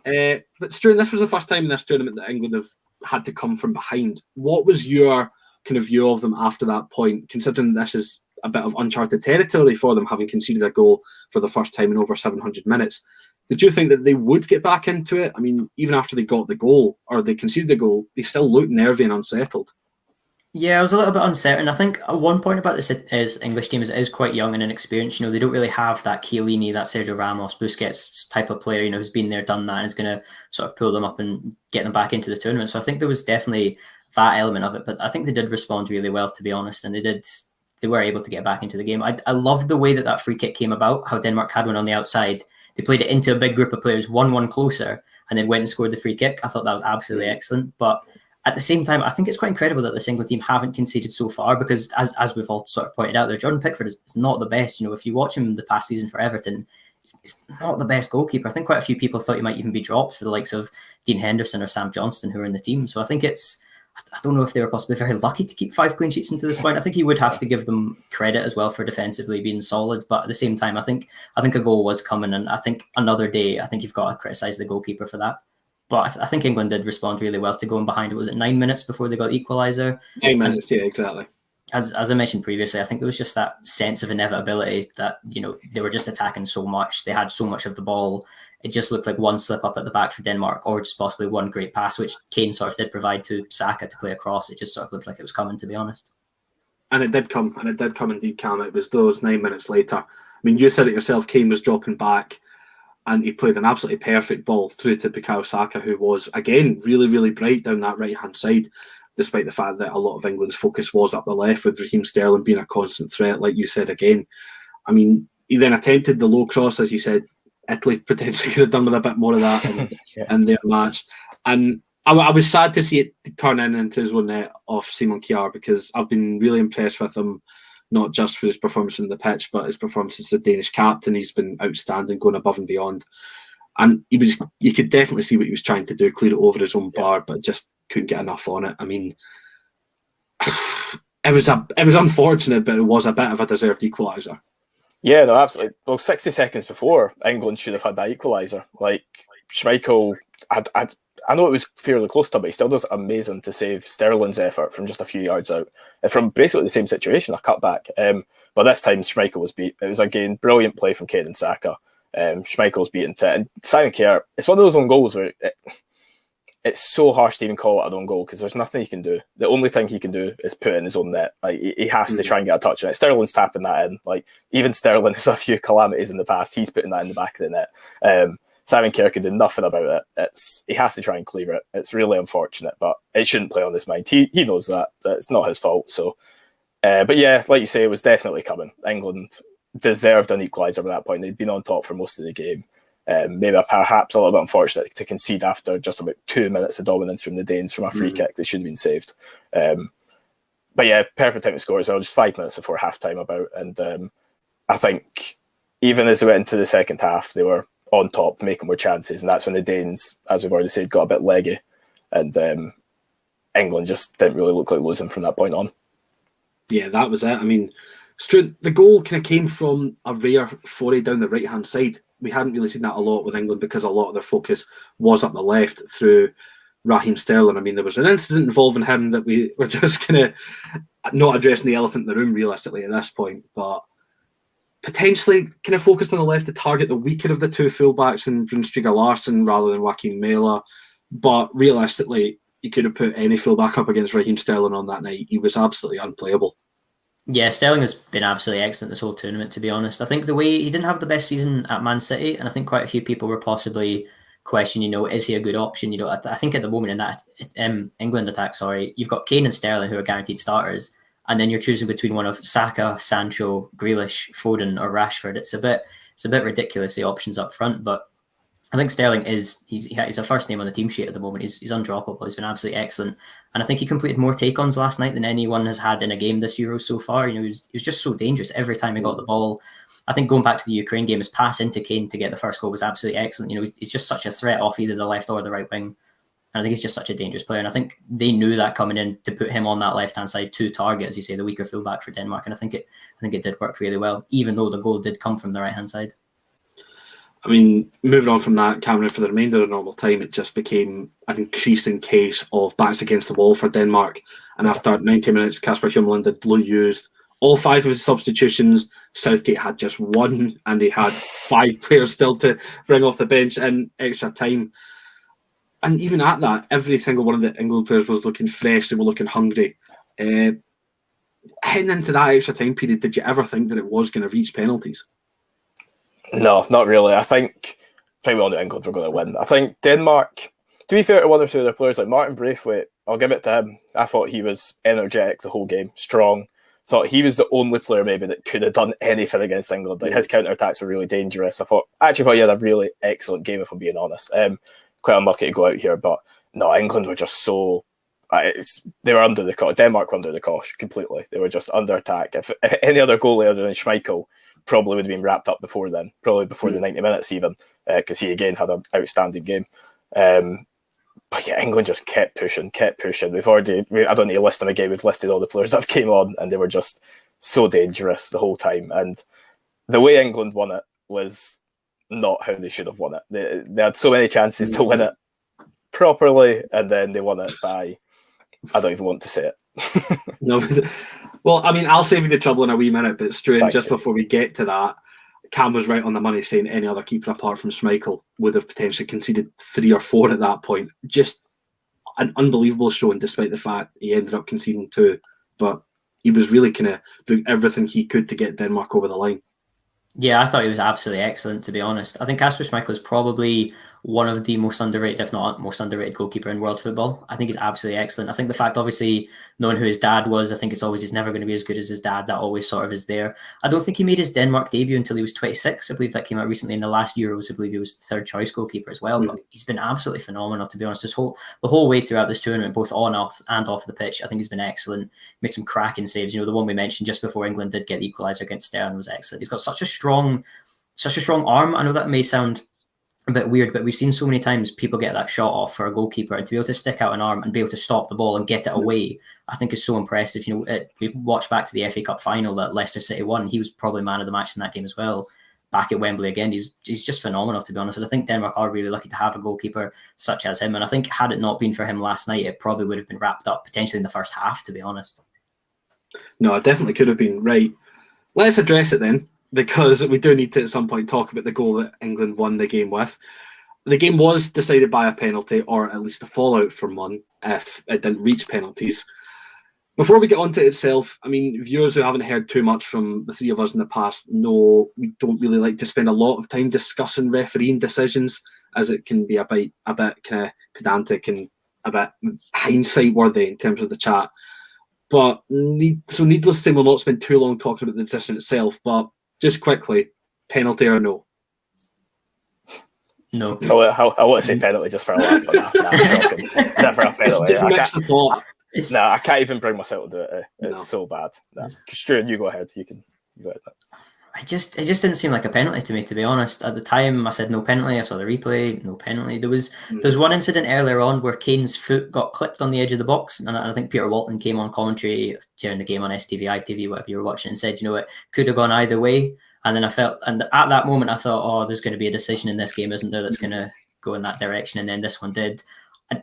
But Struan, this was the first time in this tournament that England have had to come from behind. What was your kind of view of them after that point, considering this is a bit of uncharted territory for them, having conceded a goal for the first time in over 700 minutes? Did you think that they would get back into it? I mean, even after they got the goal, or they conceded the goal, they still looked nervy and unsettled. Yeah, I was a little bit uncertain. I think one point about this is English team is quite young and inexperienced. They don't really have that Chiellini, that Sergio Ramos, Busquets type of player, who's been there, done that, and is going to sort of pull them up and get them back into the tournament. So I think there was definitely that element of it, but I think they did respond really well, to be honest, and they were able to get back into the game. I loved the way that free kick came about, how Denmark had one on the outside. They played it into a big group of players, 1-1 closer, and then went and scored the free kick. I thought that was absolutely excellent, but at the same time, I think it's quite incredible that this England team haven't conceded so far, because as we've all sort of pointed out there, Jordan Pickford is not the best. If you watch him the past season for Everton, it's not the best goalkeeper. I think quite a few people thought he might even be dropped for the likes of Dean Henderson or Sam Johnston, who are in the team. So I think I don't know if they were possibly very lucky to keep 5 clean sheets into this point. I think you would have to give them credit as well for defensively being solid, but at the same time, I think a goal was coming, and I think another day, I think you've got to criticise the goalkeeper for that. But I think England did respond really well to going behind. Was it 9 minutes before they got the equaliser? 9 minutes, yeah, exactly. As I mentioned previously, I think there was just that sense of inevitability that, they were just attacking so much. They had so much of the ball. It just looked like one slip up at the back for Denmark, or just possibly one great pass, which Kane sort of did provide to Saka to play across. It just sort of looked like it was coming, to be honest. And it did come indeed, Cam. It was those 9 minutes later. I mean, you said it yourself, Kane was dropping back, and he played an absolutely perfect ball through to Bukayo Saka, who was, again, really, really bright down that right-hand side, despite the fact that a lot of England's focus was up the left, with Raheem Sterling being a constant threat, like you said again. I mean, he then attempted the low cross, as you said. Italy potentially could have done with a bit more of that in their match. And I was sad to see it turn into his own net off Simon Kjaer, because I've been really impressed with him, not just for his performance on the pitch, but his performance as the Danish captain. He's been outstanding, going above and beyond. And you could definitely see what he was trying to do, clear it over his own bar, but just couldn't get enough on it. I mean, it was unfortunate, but it was a bit of a deserved equaliser. Yeah, no, absolutely. Well, 60 seconds before, England should have had that equaliser. Like, Schmeichel, I know it was fairly close to him, but he still does amazing to save Sterling's effort from just a few yards out. From basically the same situation, a cutback. But this time, Schmeichel was beat. It was, again, brilliant play from Kane and Saka. Schmeichel's beaten to it. And Simon Kjaer, it's one of those own goals where it's so harsh to even call it an own goal because there's nothing he can do. The only thing he can do is put it in his own net. Like he has to try and get a touch on it. Sterling's tapping that in. Like even Sterling has a few calamities in the past. He's putting that in the back of the net. Simon Kerr could do nothing about it. He has to try and clear it. It's really unfortunate, but it shouldn't play on his mind. He knows that. It's not his fault. So, but yeah, like you say, it was definitely coming. England deserved an equaliser at that point. They'd been on top for most of the game. Maybe perhaps a little bit unfortunate to concede after just about 2 minutes of dominance from the Danes from a free kick that should have been saved. But yeah, perfect time to score as well, just 5 minutes before half-time about. And I think even as they went into the second half, they were on top, making more chances. And that's when the Danes, as we've already said, got a bit leggy. And England just didn't really look like losing from that point on. Yeah, that was it. I mean, Stuart, the goal kind of came from a rare foray down the right-hand side. We hadn't really seen that a lot with England because a lot of their focus was up the left through Raheem Sterling. I mean, there was an incident involving him that we were just kind of not addressing the elephant in the room realistically at this point, but potentially kind of focused on the left to target the weaker of the two fullbacks in Brunsteiger Larsson rather than Joachim Mela. But realistically, he could have put any fullback up against Raheem Sterling on that night. He was absolutely unplayable. Yeah, Sterling has been absolutely excellent this whole tournament, to be honest. I think the way he didn't have the best season at Man City, and I think quite a few people were possibly questioning, is he a good option? I think at the moment in that England attack, you've got Kane and Sterling who are guaranteed starters, and then you're choosing between one of Saka, Sancho, Grealish, Foden, or Rashford. It's a bit ridiculous, the options up front, but I think Sterling he's a first name on the team sheet at the moment. He's undroppable. He's been absolutely excellent. And I think he completed more take-ons last night than anyone has had in a game this Euro so far. He was just so dangerous every time he got the ball. I think going back to the Ukraine game, his pass into Kane to get the first goal was absolutely excellent. He's just such a threat off either the left or the right wing. And I think he's just such a dangerous player. And I think they knew that coming in to put him on that left-hand side to target, as you say, the weaker fullback for Denmark. And I think it did work really well, even though the goal did come from the right-hand side. I mean, moving on from that, Cameron, for the remainder of normal time, it just became an increasing case of backs against the wall for Denmark. And after 90 minutes, Kasper Hjulmand had used all 5 of his substitutions. Southgate had just 1, and he had 5 players still to bring off the bench in extra time. And even at that, every single one of the England players was looking fresh. They were looking hungry. Heading into that extra time period, did you ever think that it was going to reach penalties? No, not really. I think we all knew England were going to win. I think Denmark, to be fair to one or two of their players, like Martin Braithwaite, I'll give it to him. I thought he was energetic the whole game, strong. Thought he was the only player maybe that could have done anything against England. Like his counter-attacks were really dangerous. I thought he had a really excellent game, if I'm being honest. Quite unlucky to go out here, but no, England were just so... they were under the cosh. Denmark were under the cosh completely. They were just under attack. If any other goalie other than Schmeichel probably would have been wrapped up before then, probably before the 90 minutes even, because he again had an outstanding game. But yeah, England just kept pushing. We've already, I don't need to list them again, we've listed all the players that came on, and they were just so dangerous the whole time. And the way England won it was not how they should have won it. They had so many chances to win it properly, and then they won it by, I don't even want to say it. No, well, I mean, I'll save you the trouble in a wee minute, but Struan, just before we get to that, Cam was right on the money saying any other keeper apart from Schmeichel would have potentially conceded 3 or 4 at that point. Just an unbelievable showing, despite the fact he ended up conceding 2. But he was really kind of doing everything he could to get Denmark over the line. Yeah, I thought he was absolutely excellent, to be honest. I think Kasper Schmeichel is probably one of the most underrated, if not most underrated goalkeeper in world football. I think he's absolutely excellent. I think the fact, obviously, knowing who his dad was, I think he's never going to be as good as his dad. That always sort of is there. I don't think he made his Denmark debut until he was 26. I believe that came out recently in the last Euros. I believe he was third choice goalkeeper as well. But he's been absolutely phenomenal, to be honest. The whole way throughout this tournament, both on and off the pitch, I think he's been excellent. Made some cracking saves. The one we mentioned just before England did get the equaliser against Sterling was excellent. He's got such a strong arm. I know that may sound a bit weird, but we've seen so many times people get that shot off for a goalkeeper, and to be able to stick out an arm and be able to stop the ball and get it away, I think is so impressive. We watched back to the FA Cup final that Leicester City won. He was probably man of the match in that game as well. Back at Wembley again, he's just phenomenal, to be honest. And I think Denmark are really lucky to have a goalkeeper such as him. And I think had it not been for him last night, it probably would have been wrapped up potentially in the first half, to be honest. No, it definitely could have been. Right. Let's address it then, because we do need to at some point talk about the goal that England won the game with. the game was decided by a penalty, or at least the fallout from one, if it didn't reach penalties. Before we get on to it itself, I mean, viewers who haven't heard too much from the three of us in the past know we don't really like to spend a lot of time discussing refereeing decisions, as it can be a bit kind of pedantic and a bit hindsight worthy in terms of the chat. But needless to say, we'll not spend too long talking about the decision itself. But just quickly, penalty or no? No. I want to say penalty just for a laugh, but never a penalty. Just mix the pot. I can't even bring myself to do it. It's so bad. Stuart, you go ahead. You go ahead. It just didn't seem like a penalty to me, to be honest. At the time, I said no penalty. I saw the replay, no penalty. There's one incident earlier on where Kane's foot got clipped on the edge of the box, and I think Peter Walton came on commentary during the game on STV, ITV, whatever you were watching, and said, it could have gone either way. And then and at that moment, I thought, oh, there's going to be a decision in this game, isn't there, that's going to go in that direction? And then this one did.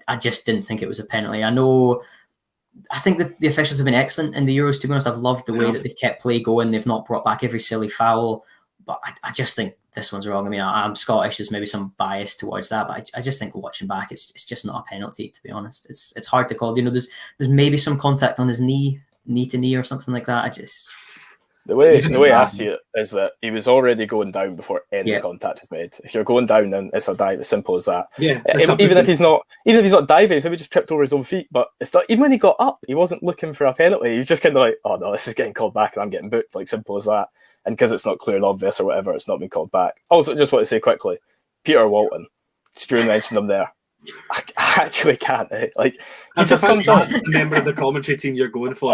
I just didn't think it was a penalty. I think that the officials have been excellent in the Euros, to be honest. I've loved the way that they've kept play going. They've not brought back every silly foul. But I just think this one's wrong. I mean, I'm Scottish. There's maybe some bias towards that. But I just think watching back, it's just not a penalty, to be honest. It's hard to call. There's maybe some contact on his knee to knee or something like that. The way I see it is that he was already going down before any contact is made. If you're going down, then it's a dive. As simple as that. Yeah. Even if he's not diving, so he just tripped over his own feet. But it's not. Even when he got up, he wasn't looking for a penalty. He was just kind of like, oh no, this is getting called back, and I'm getting booked. Like, simple as that. And because it's not clear and obvious or whatever, it's not been called back. Also, just want to say quickly, Peter Walton. Stu mentioned him there. I actually can't. Like, he just comes on. The member of the commentary team you're going for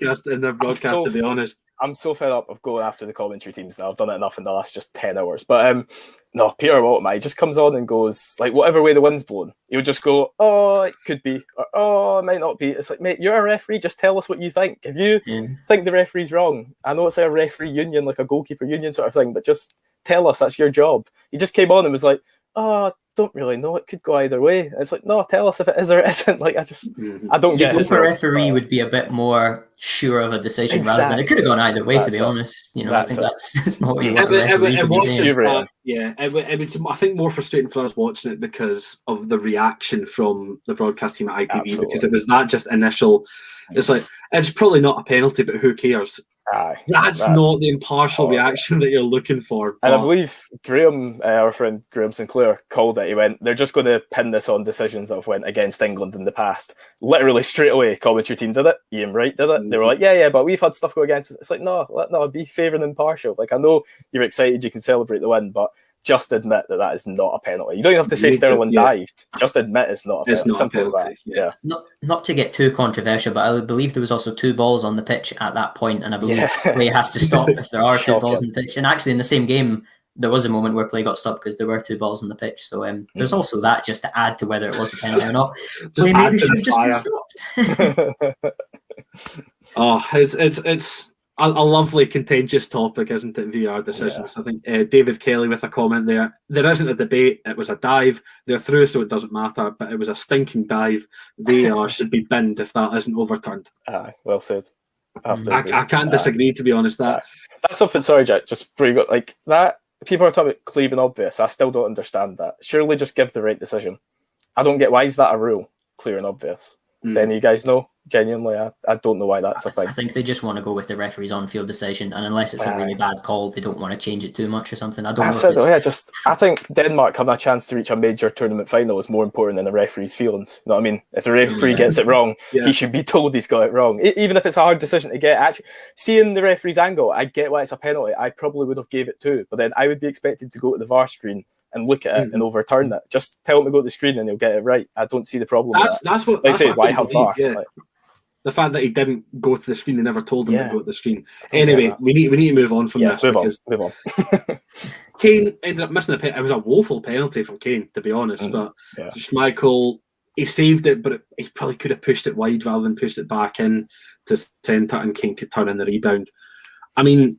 in their broadcast, to be honest. I'm so fed up of going after the commentary teams now. I've done it enough in the last just 10 hours. But no, Peter Walton, he just comes on and goes, like, whatever way the wind's blowing, he'll just go, oh, it could be, or oh, it might not be. It's like, mate, you're a referee, just tell us what you think. If you think the referee's wrong, I know it's like a referee union, like a goalkeeper union sort of thing, but just tell us, that's your job. He just came on and was like, oh, don't really know, it could go either way. And it's like, no, tell us if it is or it isn't. Like, I don't get it. A referee would be a bit more sure of a decision rather than it could have gone either way, to be honest. I think that's not what you want a referee to be saying. I think more frustrating for us watching it because of the reaction from the broadcast team at ITV. Absolutely. Because it was that just initial, it's like, it's probably not a penalty, but who cares? That's not the impartial reaction that you're looking for. And I believe Graham, our friend Graham Sinclair, called it. He went, they're just going to pin this on decisions that have went against England in the past. Literally straight away, commentary team did it. Ian Wright did it. They were like, yeah, but we've had stuff go against us. It's like, no, be fair and impartial. Like, I know you're excited, you can celebrate the win, but just admit that is not a penalty. You don't even have to say Sterling dived. Just admit it's not a penalty. It's not a penalty. Yeah. Not to get too controversial, but I believe there was also 2 balls on the pitch at that point, and I believe play has to stop if there are 2 balls on the pitch. And actually, in the same game, there was a moment where play got stopped because there were 2 balls on the pitch. So there's also that, just to add to whether it was a penalty or not. Play maybe should have just been stopped. It's a lovely contentious topic, isn't it? VR decisions. I think David Kelly with a comment there. There isn't a debate. It was a dive. They're through, so it doesn't matter. But it was a stinking dive. VAR should be binned if that isn't overturned. Well said. I can't disagree, to be honest. That's something. Sorry, Jack. Just before you go, like that. People are talking about clear and obvious. I still don't understand that. Surely just give the right decision. I don't get why is that a rule? Clear and obvious. Then you guys know. Genuinely, I don't know why that's a thing. I think they just want to go with the referee's on-field decision, and unless it's a really bad call, they don't want to change it too much or something. I don't know. I think Denmark having a chance to reach a major tournament final is more important than the referee's feelings. You know what I mean? If the referee gets it wrong, he should be told he's got it wrong. Even if it's a hard decision to get. Actually, seeing the referee's angle, I get why it's a penalty. I probably would have gave it too, but then I would be expected to go to the VAR screen and look at it and overturn it. Just tell him to go to the screen and he'll get it right. I don't see the problem. That's what I say. Why have VAR? Yeah. The fact that he didn't go to the screen, they never told him to go to the screen. Anyway, we need to move on from this. Move on. Kane ended up missing the penalty. It was a woeful penalty from Kane, to be honest. But Schmeichel, he saved it, but he probably could have pushed it wide rather than pushed it back in to centre, and Kane could turn in the rebound. I mean,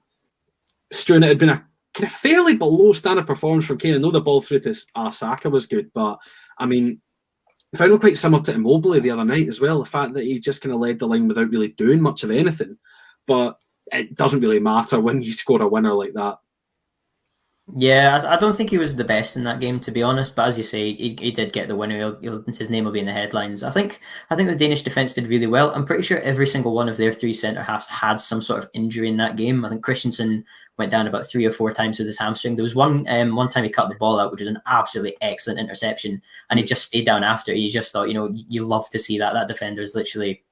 Struan, it had been a kind of fairly below standard performance from Kane. I know the ball through to Saka was good, but I mean, I found him quite similar to Immobile the other night as well. The fact that he just kind of led the line without really doing much of anything. But it doesn't really matter when you score a winner like that. Yeah, I don't think he was the best in that game, to be honest. But as you say, he did get the winner. His name will be in the headlines. I think the Danish defense did really well. I'm pretty sure every single one of their three centre halves had some sort of injury in that game. I think Christensen went down about 3 or 4 times with his hamstring. There was one time he cut the ball out, which was an absolutely excellent interception, and he just stayed down after. You just thought, you love to see that. That defender is literally.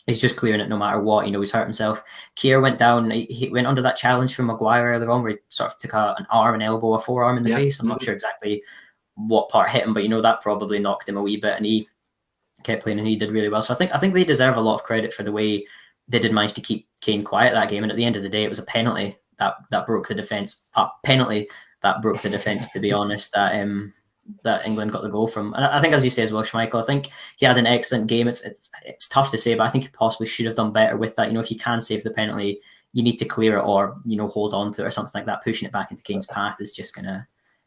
He's just clearing it no matter what. He's hurt himself. Kier went down. He went under that challenge from Maguire earlier on, where he sort of took an arm, an elbow, a forearm in the face. I'm not sure exactly what part hit him, but that probably knocked him a wee bit, and he kept playing, and he did really well. So I think they deserve a lot of credit for the way they did manage to keep Kane quiet that game. And at the end of the day, it was a penalty that broke the defense. A penalty that broke the defense. To be honest, that England got the goal from. And I think, as you say as well, Schmeichel, I think he had an excellent game. It's tough to say, but I think he possibly should have done better with that. If you can save the penalty, you need to clear it or, hold on to it or something like that. Pushing it back into Kane's path is just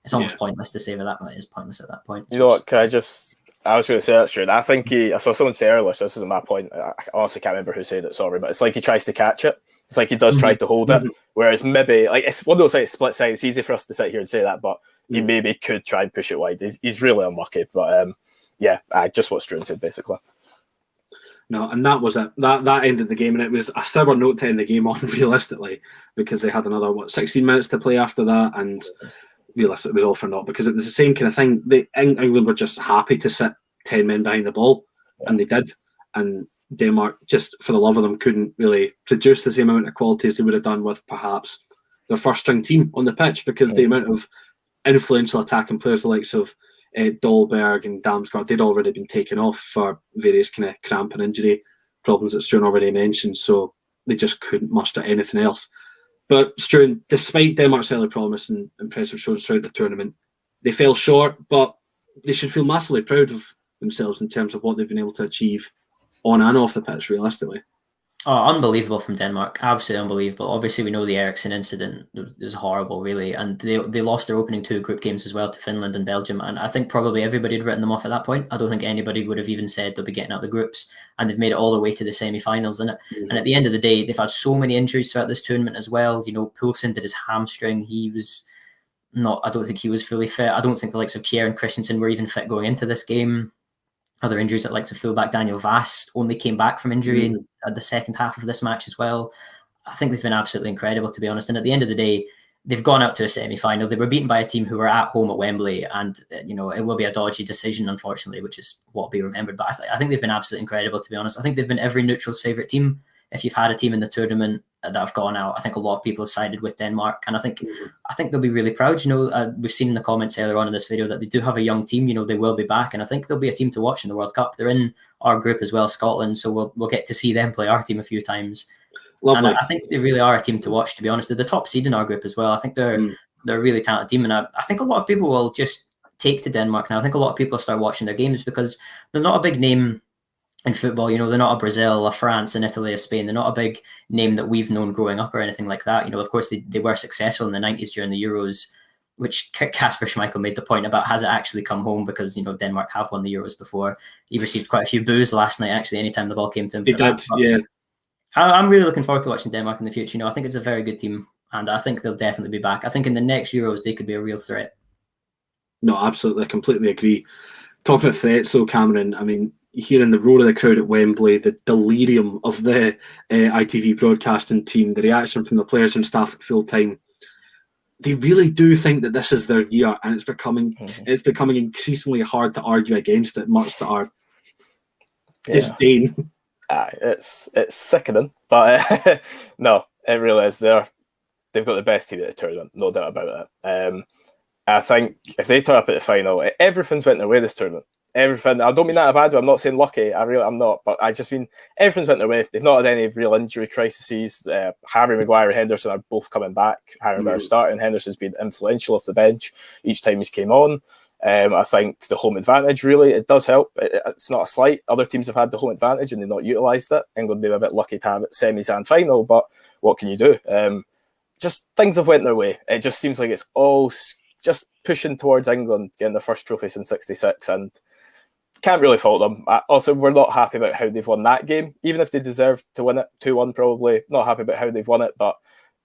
it's almost pointless to save it that, but it is pointless at that point. You know what, I was going to say that's true. I think I saw someone say earlier, so this isn't my point. I honestly can't remember who said it, sorry, but it's like he tries to catch it. It's like he does try to hold it, whereas maybe, it's one of those like split sides. It's easy for us to sit here and say that, but he maybe could try and push it wide. He's really unlucky, but just what Struan said basically. No, and that was it. That ended the game, and it was a sour note to end the game on, realistically, because they had another 16 minutes to play after that, and realistically, it was all for naught because it was the same kind of thing. England were just happy to sit 10 men behind the ball, and they did, and Denmark, just for the love of them, couldn't really produce the same amount of quality as they would have done with perhaps their first string team on the pitch, because the amount of influential attacking players, the likes of Dolberg and Damsgaard, they'd already been taken off for various kind of cramp and injury problems that Struan already mentioned, so they just couldn't muster anything else. But Struan, despite Denmark's early promise and impressive shows throughout the tournament, they fell short, but they should feel massively proud of themselves in terms of what they've been able to achieve on and off the pitch, realistically. Oh, unbelievable from Denmark. Absolutely unbelievable. Obviously, we know the Eriksen incident was horrible, really. And they lost their opening 2 group games as well to Finland and Belgium. And I think probably everybody had written them off at that point. I don't think anybody would have even said they'll be getting out the groups. And they've made it all the way to the semi-finals. And at the end of the day, they've had so many injuries throughout this tournament as well. Poulsen did his hamstring. He was not, I don't think he was fully fit. I don't think the likes of Kjær and Christensen were even fit going into this game. Other injuries that likes of fullback Daniel Vass only came back from injury at the second half of this match as well. I think they've been absolutely incredible, to be honest. And at the end of the day, they've gone out to a semi-final. They were beaten by a team who were at home at Wembley, and it will be a dodgy decision, unfortunately, which is what will be remembered. But I think they've been absolutely incredible, to be honest. I think they've been every neutral's favourite team. If you've had a team in the tournament that have gone out, I think a lot of people have sided with Denmark, and I think they'll be really proud. We've seen in the comments earlier on in this video that they do have a young team. They will be back, and I think they'll be a team to watch in the World Cup. They're in our group as well, Scotland, so we'll get to see them play our team a few times. Lovely. And I think they really are a team to watch, to be honest. They're the top seed in our group as well. I think they're a really talented team, and I think a lot of people will just take to Denmark now. I think a lot of people will start watching their games because they're not a big name in football. They're not a Brazil, a France, an Italy, a Spain. They're not a big name that we've known growing up or anything like that. Of course, they were successful in the 90s during the Euros, which Kasper Schmeichel made the point about, has it actually come home? Because, Denmark have won the Euros before. He received quite a few boos last night, actually, anytime the ball came to him. He did, yeah. I'm really looking forward to watching Denmark in the future. I think it's a very good team, and I think they'll definitely be back. I think in the next Euros, they could be a real threat. No, absolutely. I completely agree. Talking of threats, though, Cameron, I mean, hearing the roar of the crowd at Wembley, the delirium of the ITV broadcasting team, the reaction from the players and staff at full time, they really do think that this is their year, and it's becoming increasingly hard to argue against it, much to our disdain. It's sickening, but no, it really is. They've got the best team at the tournament, no doubt about it. I think if they turn up at the final, everything's went their way this tournament. Everything. I don't mean that in a bad way. I'm not saying lucky. I'm not. But I just mean everything's went their way. They've not had any real injury crises. Harry Maguire and Henderson are both coming back. Harry Maguire starting. Henderson's been influential off the bench each time he's came on. I think the home advantage, really, it does help. It's not a slight. Other teams have had the home advantage and they've not utilised it. England may be a bit lucky to have it semis and final, but what can you do? Just things have went their way. It just seems like it's all just pushing towards England getting their first trophy since '66, and can't really fault them. Also, we're not happy about how they've won that game, even if they deserved to win it 2-1 probably. Not happy about how they've won it, but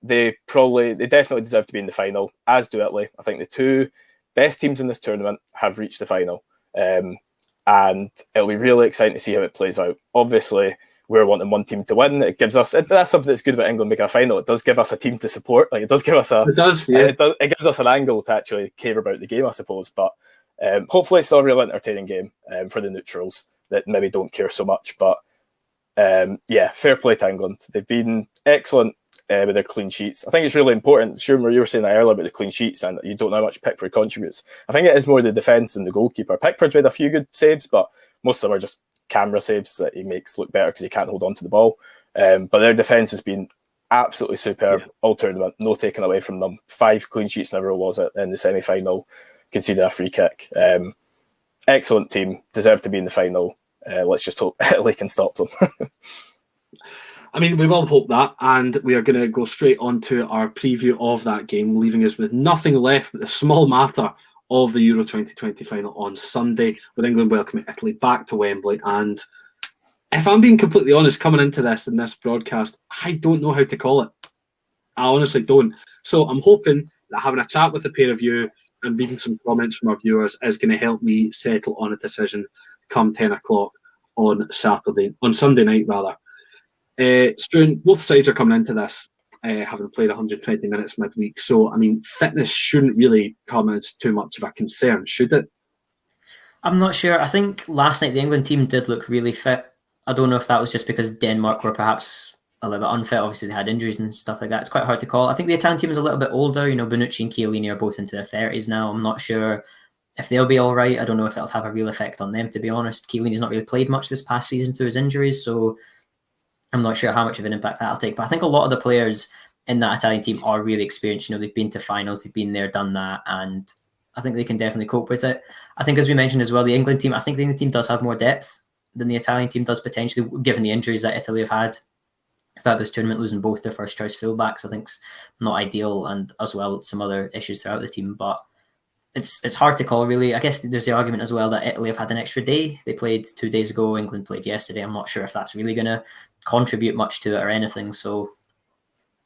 they definitely deserve to be in the final, as do Italy. I think the two best teams in this tournament have reached the final. And it'll be really exciting to see how it plays out. Obviously, we're wanting one team to win. It gives us, that's something that's good about England making a final. It does give us a team to support. Like, it does give us it gives us an angle to actually care about the game, I suppose. But hopefully it's still a real entertaining game for the neutrals that maybe don't care so much. But fair play to England. They've been excellent with their clean sheets. I think it's really important. Schumer, you were saying that earlier about the clean sheets and you don't know how much Pickford contributes. I think it is more the defence than the goalkeeper. Pickford's made a few good saves, but most of them are just camera saves that he makes look better because he can't hold on to the ball. But their defence has been absolutely superb all tournament. No taken away from them. 5 clean sheets in a row was it in the semi-final. Conceded a free kick. Excellent team. Deserve to be in the final. Let's just hope Italy can stop them. I mean, we will hope that, and we are going to go straight on to our preview of that game, leaving us with nothing left but the small matter of the Euro 2020 final on Sunday, with England welcoming Italy back to Wembley. And if I'm being completely honest, coming into this in this broadcast, I don't know how to call it. I honestly don't. So I'm hoping that having a chat with the pair of you and reading some comments from our viewers is going to help me settle on a decision come 10 o'clock on Sunday night rather. Struan, both sides are coming into this having played 120 minutes midweek. So, I mean, fitness shouldn't really come as too much of a concern, should it? I'm not sure. I think last night the England team did look really fit. I don't know if that was just because Denmark were perhaps a little bit unfit. Obviously, they had injuries and stuff like that. It's quite hard to call. I think the Italian team is a little bit older. You know, Bonucci and Chiellini are both into their 30s now. I'm not sure if they'll be all right. I don't know if it'll have a real effect on them, to be honest. Chiellini's not really played much this past season through his injuries, so I'm not sure how much of an impact that'll take. But I think a lot of the players in that Italian team are really experienced. You know, they've been to finals, they've been there, done that, and I think they can definitely cope with it. I think, as we mentioned as well, the England team does have more depth than the Italian team does potentially, given the injuries that Italy have had throughout this tournament, losing both their first choice fullbacks, I think is not ideal, and as well some other issues throughout the team. But it's hard to call, really. I guess there's the argument as well that Italy have had an extra day. They played 2 days ago, England played yesterday. I'm not sure if that's really going to contribute much to it or anything. So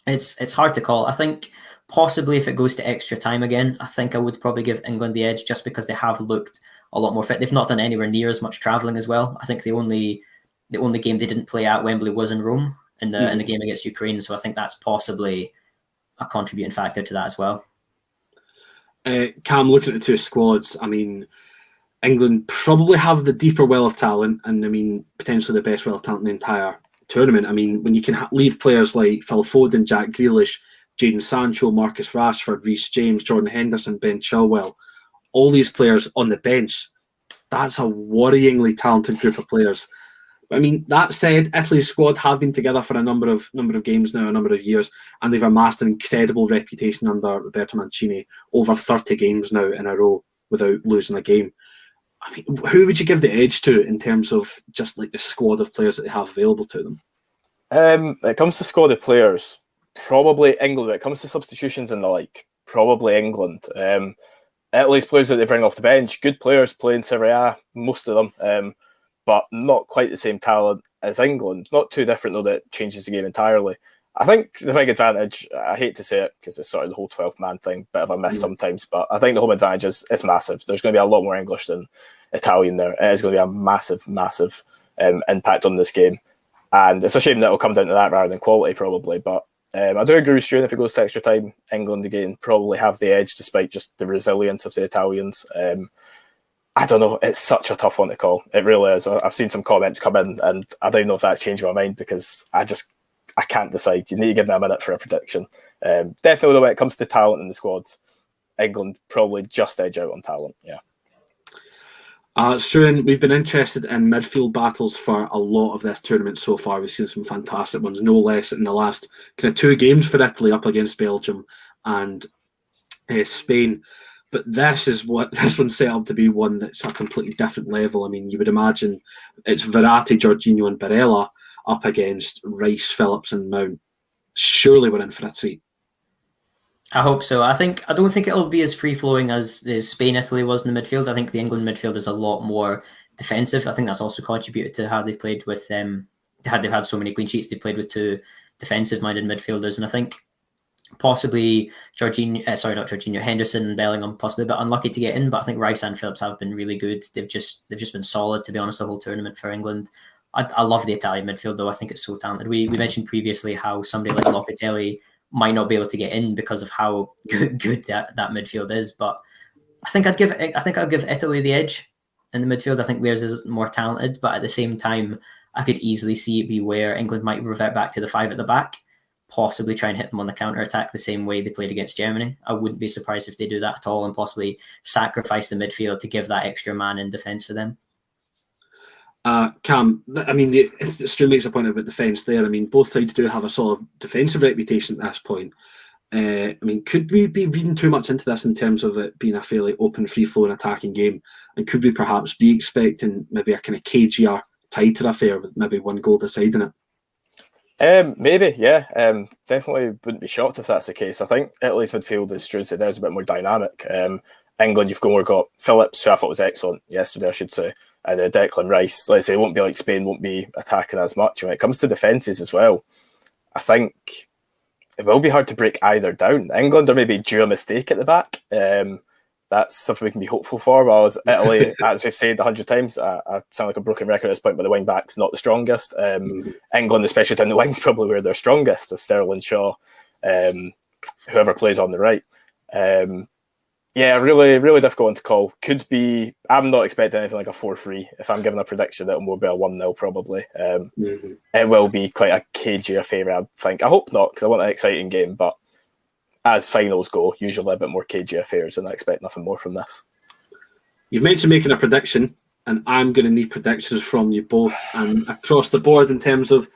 it's hard to call. I think possibly if it goes to extra time again, I think I would probably give England the edge just because they have looked a lot more fit. They've not done anywhere near as much travelling as well. I think the only game they didn't play at Wembley was in Rome in the game against Ukraine. So I think that's possibly a contributing factor to that as well. Cam, looking at the two squads, I mean, England probably have the deeper well of talent, and I mean, potentially the best well of talent in the entire tournament. I mean, when you can leave players like Phil Foden, Jack Grealish, Jadon Sancho, Marcus Rashford, Reece James, Jordan Henderson, Ben Chilwell, all these players on the bench, that's a worryingly talented group of players. I mean, that said, Italy's squad have been together for a number of games now, a number of years, and they've amassed an incredible reputation under Roberto Mancini, over 30 games now in a row without losing a game. I mean, who would you give the edge to in terms of just like the squad of players that they have available to them? When it comes to squad of players, probably England. When it comes to substitutions and the like, probably England. Italy's players that they bring off the bench, good players playing Serie A, most of them, but not quite the same talent as England. Not too different, though, that changes the game entirely. I think the big advantage, I hate to say it because it's sort of the whole 12-man thing, bit of a myth sometimes, but I think the home advantage is massive. There's going to be a lot more English than Italian there. It is going to be a massive, massive impact on this game. And it's a shame that it'll come down to that rather than quality, probably. But I do agree with Stuart, if it goes to extra time, England again probably have the edge despite just the resilience of the Italians. I don't know. It's such a tough one to call. It really is. I've seen some comments come in and I don't know if that's changed my mind because I can't decide. You need to give me a minute for a prediction. Definitely when it comes to talent in the squads, England probably just edge out on talent. Yeah. Struan, we've been interested in midfield battles for a lot of this tournament so far. We've seen some fantastic ones, no less in the last kind of 2 games for Italy up against Belgium and Spain. But this one's set up to be one that's a completely different level. I mean, you would imagine it's Verratti, Jorginho, and Barella up against Rice, Phillips, and Mount. Surely we're in for a treat. I hope so. I don't think it'll be as free-flowing as the Spain-Italy was in the midfield. I think the England midfield is a lot more defensive. I think that's also contributed to how they've played with they've had so many clean sheets. They've played with 2 defensive-minded midfielders, and I think Possibly Henderson and Bellingham possibly a bit unlucky to get in, but I think Rice and Phillips have been really good. They've just been solid, to be honest, the whole tournament for England. I love the Italian midfield though. I think it's so talented. We mentioned previously how somebody like Locatelli might not be able to get in because of how good that midfield is, but I think I'd give Italy the edge in the midfield. I think theirs is more talented, but at the same time, I could easily see it be where England might revert back to the 5 at the back, possibly try and hit them on the counter-attack the same way they played against Germany. I wouldn't be surprised if they do that at all and possibly sacrifice the midfield to give that extra man in defence for them. Cam, I mean, Stu makes a point about defence there. I mean, both sides do have a sort of defensive reputation at this point. I mean, could we be reading too much into this in terms of it being a fairly open, free-flowing attacking game? And could we perhaps be expecting maybe a kind of cagier, tighter affair with maybe one goal deciding it? Maybe, yeah. Definitely wouldn't be shocked if that's the case. I think Italy's midfield, as Stu said, there's a bit more dynamic. England, you've got Phillips, who I thought was excellent yesterday, I should say, and Declan Rice. Like I say, won't be like Spain, won't be attacking as much. When it comes to defences as well, I think it will be hard to break either down. England are maybe due a mistake at the back. That's something we can be hopeful for. Whereas Italy, as we've said 100 times, I sound like a broken record at this point, but the wing back's not the strongest. England, especially down the wing's probably where they're strongest, with Sterling, Shaw, whoever plays on the right. Yeah, really, really difficult one to call. Could be, I'm not expecting anything like a 4-3. If I'm giving a prediction, it'll more be a 1-0 probably. It will be quite a cagey affair, I think. I hope not, because I want an exciting game, but as finals go, usually a bit more cagey affairs, and I expect nothing more from this. You've mentioned making a prediction, and I'm going to need predictions from you both and across the board in terms of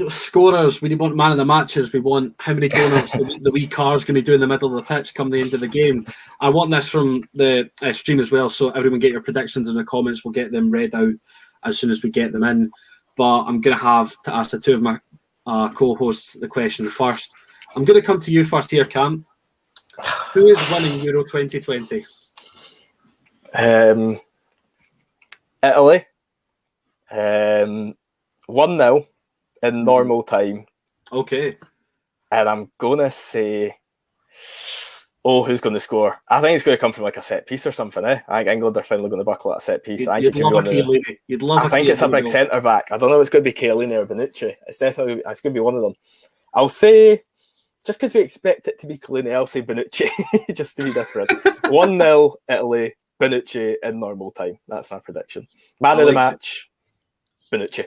scorers. We want man of the matches. We want how many donuts the wee car's going to do in the middle of the pitch come the end of the game. I want this from the stream as well, so everyone get your predictions in the comments. We'll get them read out as soon as we get them in. But I'm going to have to ask the two of my co-hosts the question first. I'm going to come to you first here, Cam. Who is winning Euro 2020? Italy. 1-0 in normal time. Okay. And I'm going to say, who's going to score? I think it's going to come from like a set piece or something. I think England are finally going to buckle at a set piece. I think it's a big centre back. I don't know if it's going to be Chiellini or Bonucci. It's going to be one of them. I'll say, just because we expect it to be Chiellini, I'll say Bonucci, just to be different. 1-0 Italy, Bonucci in normal time. That's my prediction. Man of the match, Bonucci.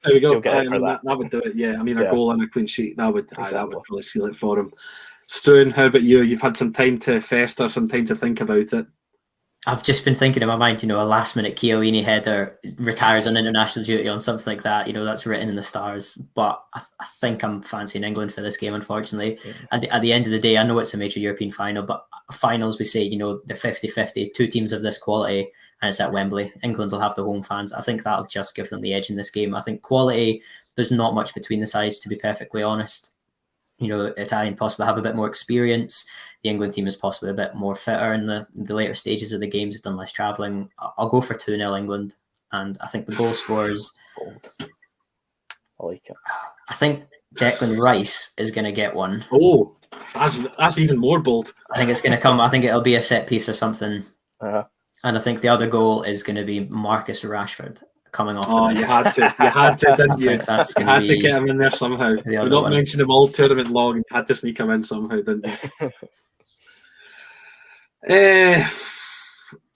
There we go. That would do it. Yeah, I mean, a goal and a clean sheet, that would probably seal it for him. Stuart, how about you? You've had some time to fester, some time to think about it. I've just been thinking in my mind, a last-minute Chiellini header, retires on international duty on something like that. That's written in the stars. But I think I'm fancying England for this game, unfortunately. Yeah. At the end of the day, I know it's a major European final, but finals, we say, the 50-50, two teams of this quality, and it's at Wembley. England will have the home fans. I think that'll just give them the edge in this game. I think quality, there's not much between the sides, to be perfectly honest. Italian possibly have a bit more experience. The England team is possibly a bit more fitter in the later stages of the games. Have done less travelling. I'll go for 2-0 England, and I think the goal scorers. I like it. I think Declan Rice is going to get one. Oh, that's even more bold. I think it's going to come. I think it'll be a set piece or something. Uh-huh. And I think the other goal is going to be Marcus Rashford coming off. Oh, you had to, didn't you? You had to get him in there somehow. You're not mentioning him all tournament long. You had to sneak him in somehow, didn't you?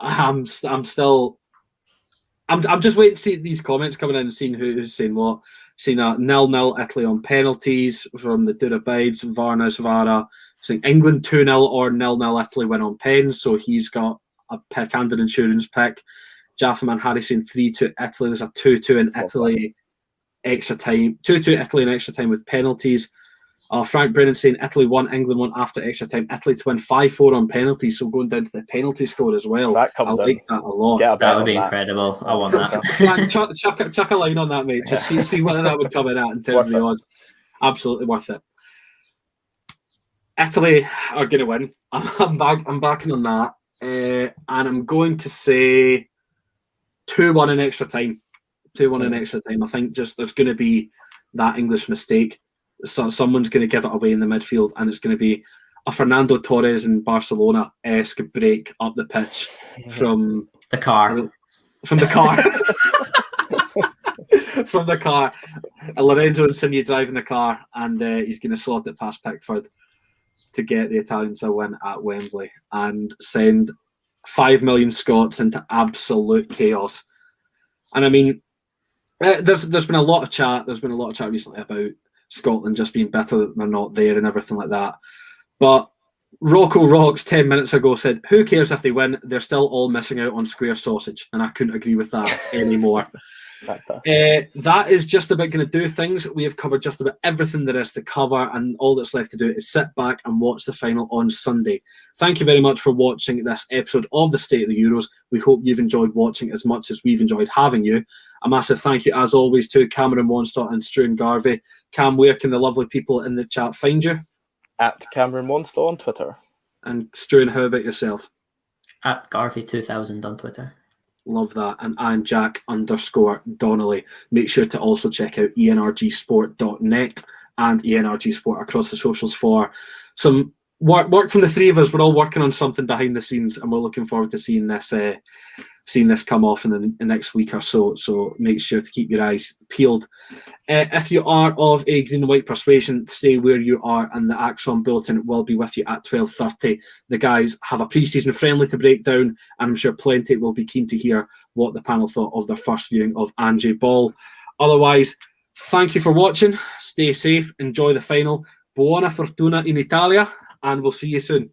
I'm just waiting to see these comments coming in and seeing who's saying what. Seeing a 0-0 Italy on penalties from the Durabides, Varnas Vara. Saying England 2-0 or 0-0 Italy win on pens. So he's got a candid insurance pick. Jaffaman Harry saying 3-2 Italy. There's a 2-2 in Italy extra time. 2-2 Italy in extra time with penalties. Frank Brennan saying Italy 1, England 1 after extra time. Italy to win 5-4 on penalties. So going down to the penalty score as well. That comes I like that a lot. That would be incredible. I want that. Frank, chuck a line on that, mate. Just see whether that would come in at in terms of the odds. Absolutely worth it. Italy are going to win. I'm backing on that. And I'm going to say 2-1 in extra time. 2-1 in extra time. I think just there's going to be that English mistake someone's going to give it away in the midfield, and it's going to be a Fernando Torres and Barcelona-esque break up the pitch from the car. From the car. From the car. Lorenzo Insigne driving the car, and he's going to slot it past Pickford to get the Italians a win at Wembley and send 5 million Scots into absolute chaos. And I mean, there's been a lot of chat. There's been a lot of chat recently about Scotland just being bitter that they're not there and everything like that. But Rocco Rocks 10 minutes ago said, who cares if they win? They're still all missing out on square sausage. And I couldn't agree with that anymore. That is just about going to do things. We have covered just about everything there is to cover, and all that's left to do is sit back and watch the final on Sunday. Thank you very much for watching this episode of the State of the Euros. We hope you've enjoyed watching as much as we've enjoyed having you. A massive thank you, as always, to Cameron Wonstott and Struan Garvey. Cam, where can the lovely people in the chat find you? At Cameron Wonstott on Twitter. And Struan, how about yourself? At Garvey2000 on Twitter. Love that. And I'm Jack_Donnelly. Make sure to also check out enrgsport.net and ENRG Sport across the socials for some work from the three of us. We're all working on something behind the scenes, and we're looking forward to seeing this come off in the next week or so. So make sure to keep your eyes peeled. If you are of a green and white persuasion, stay where you are, and the Axon Bulletin will be with you at 12:30. The guys have a pre-season friendly to break down, and I'm sure plenty will be keen to hear what the panel thought of their first viewing of Ange Ball. Otherwise, thank you for watching. Stay safe. Enjoy the final. Buona fortuna in Italia, and we'll see you soon.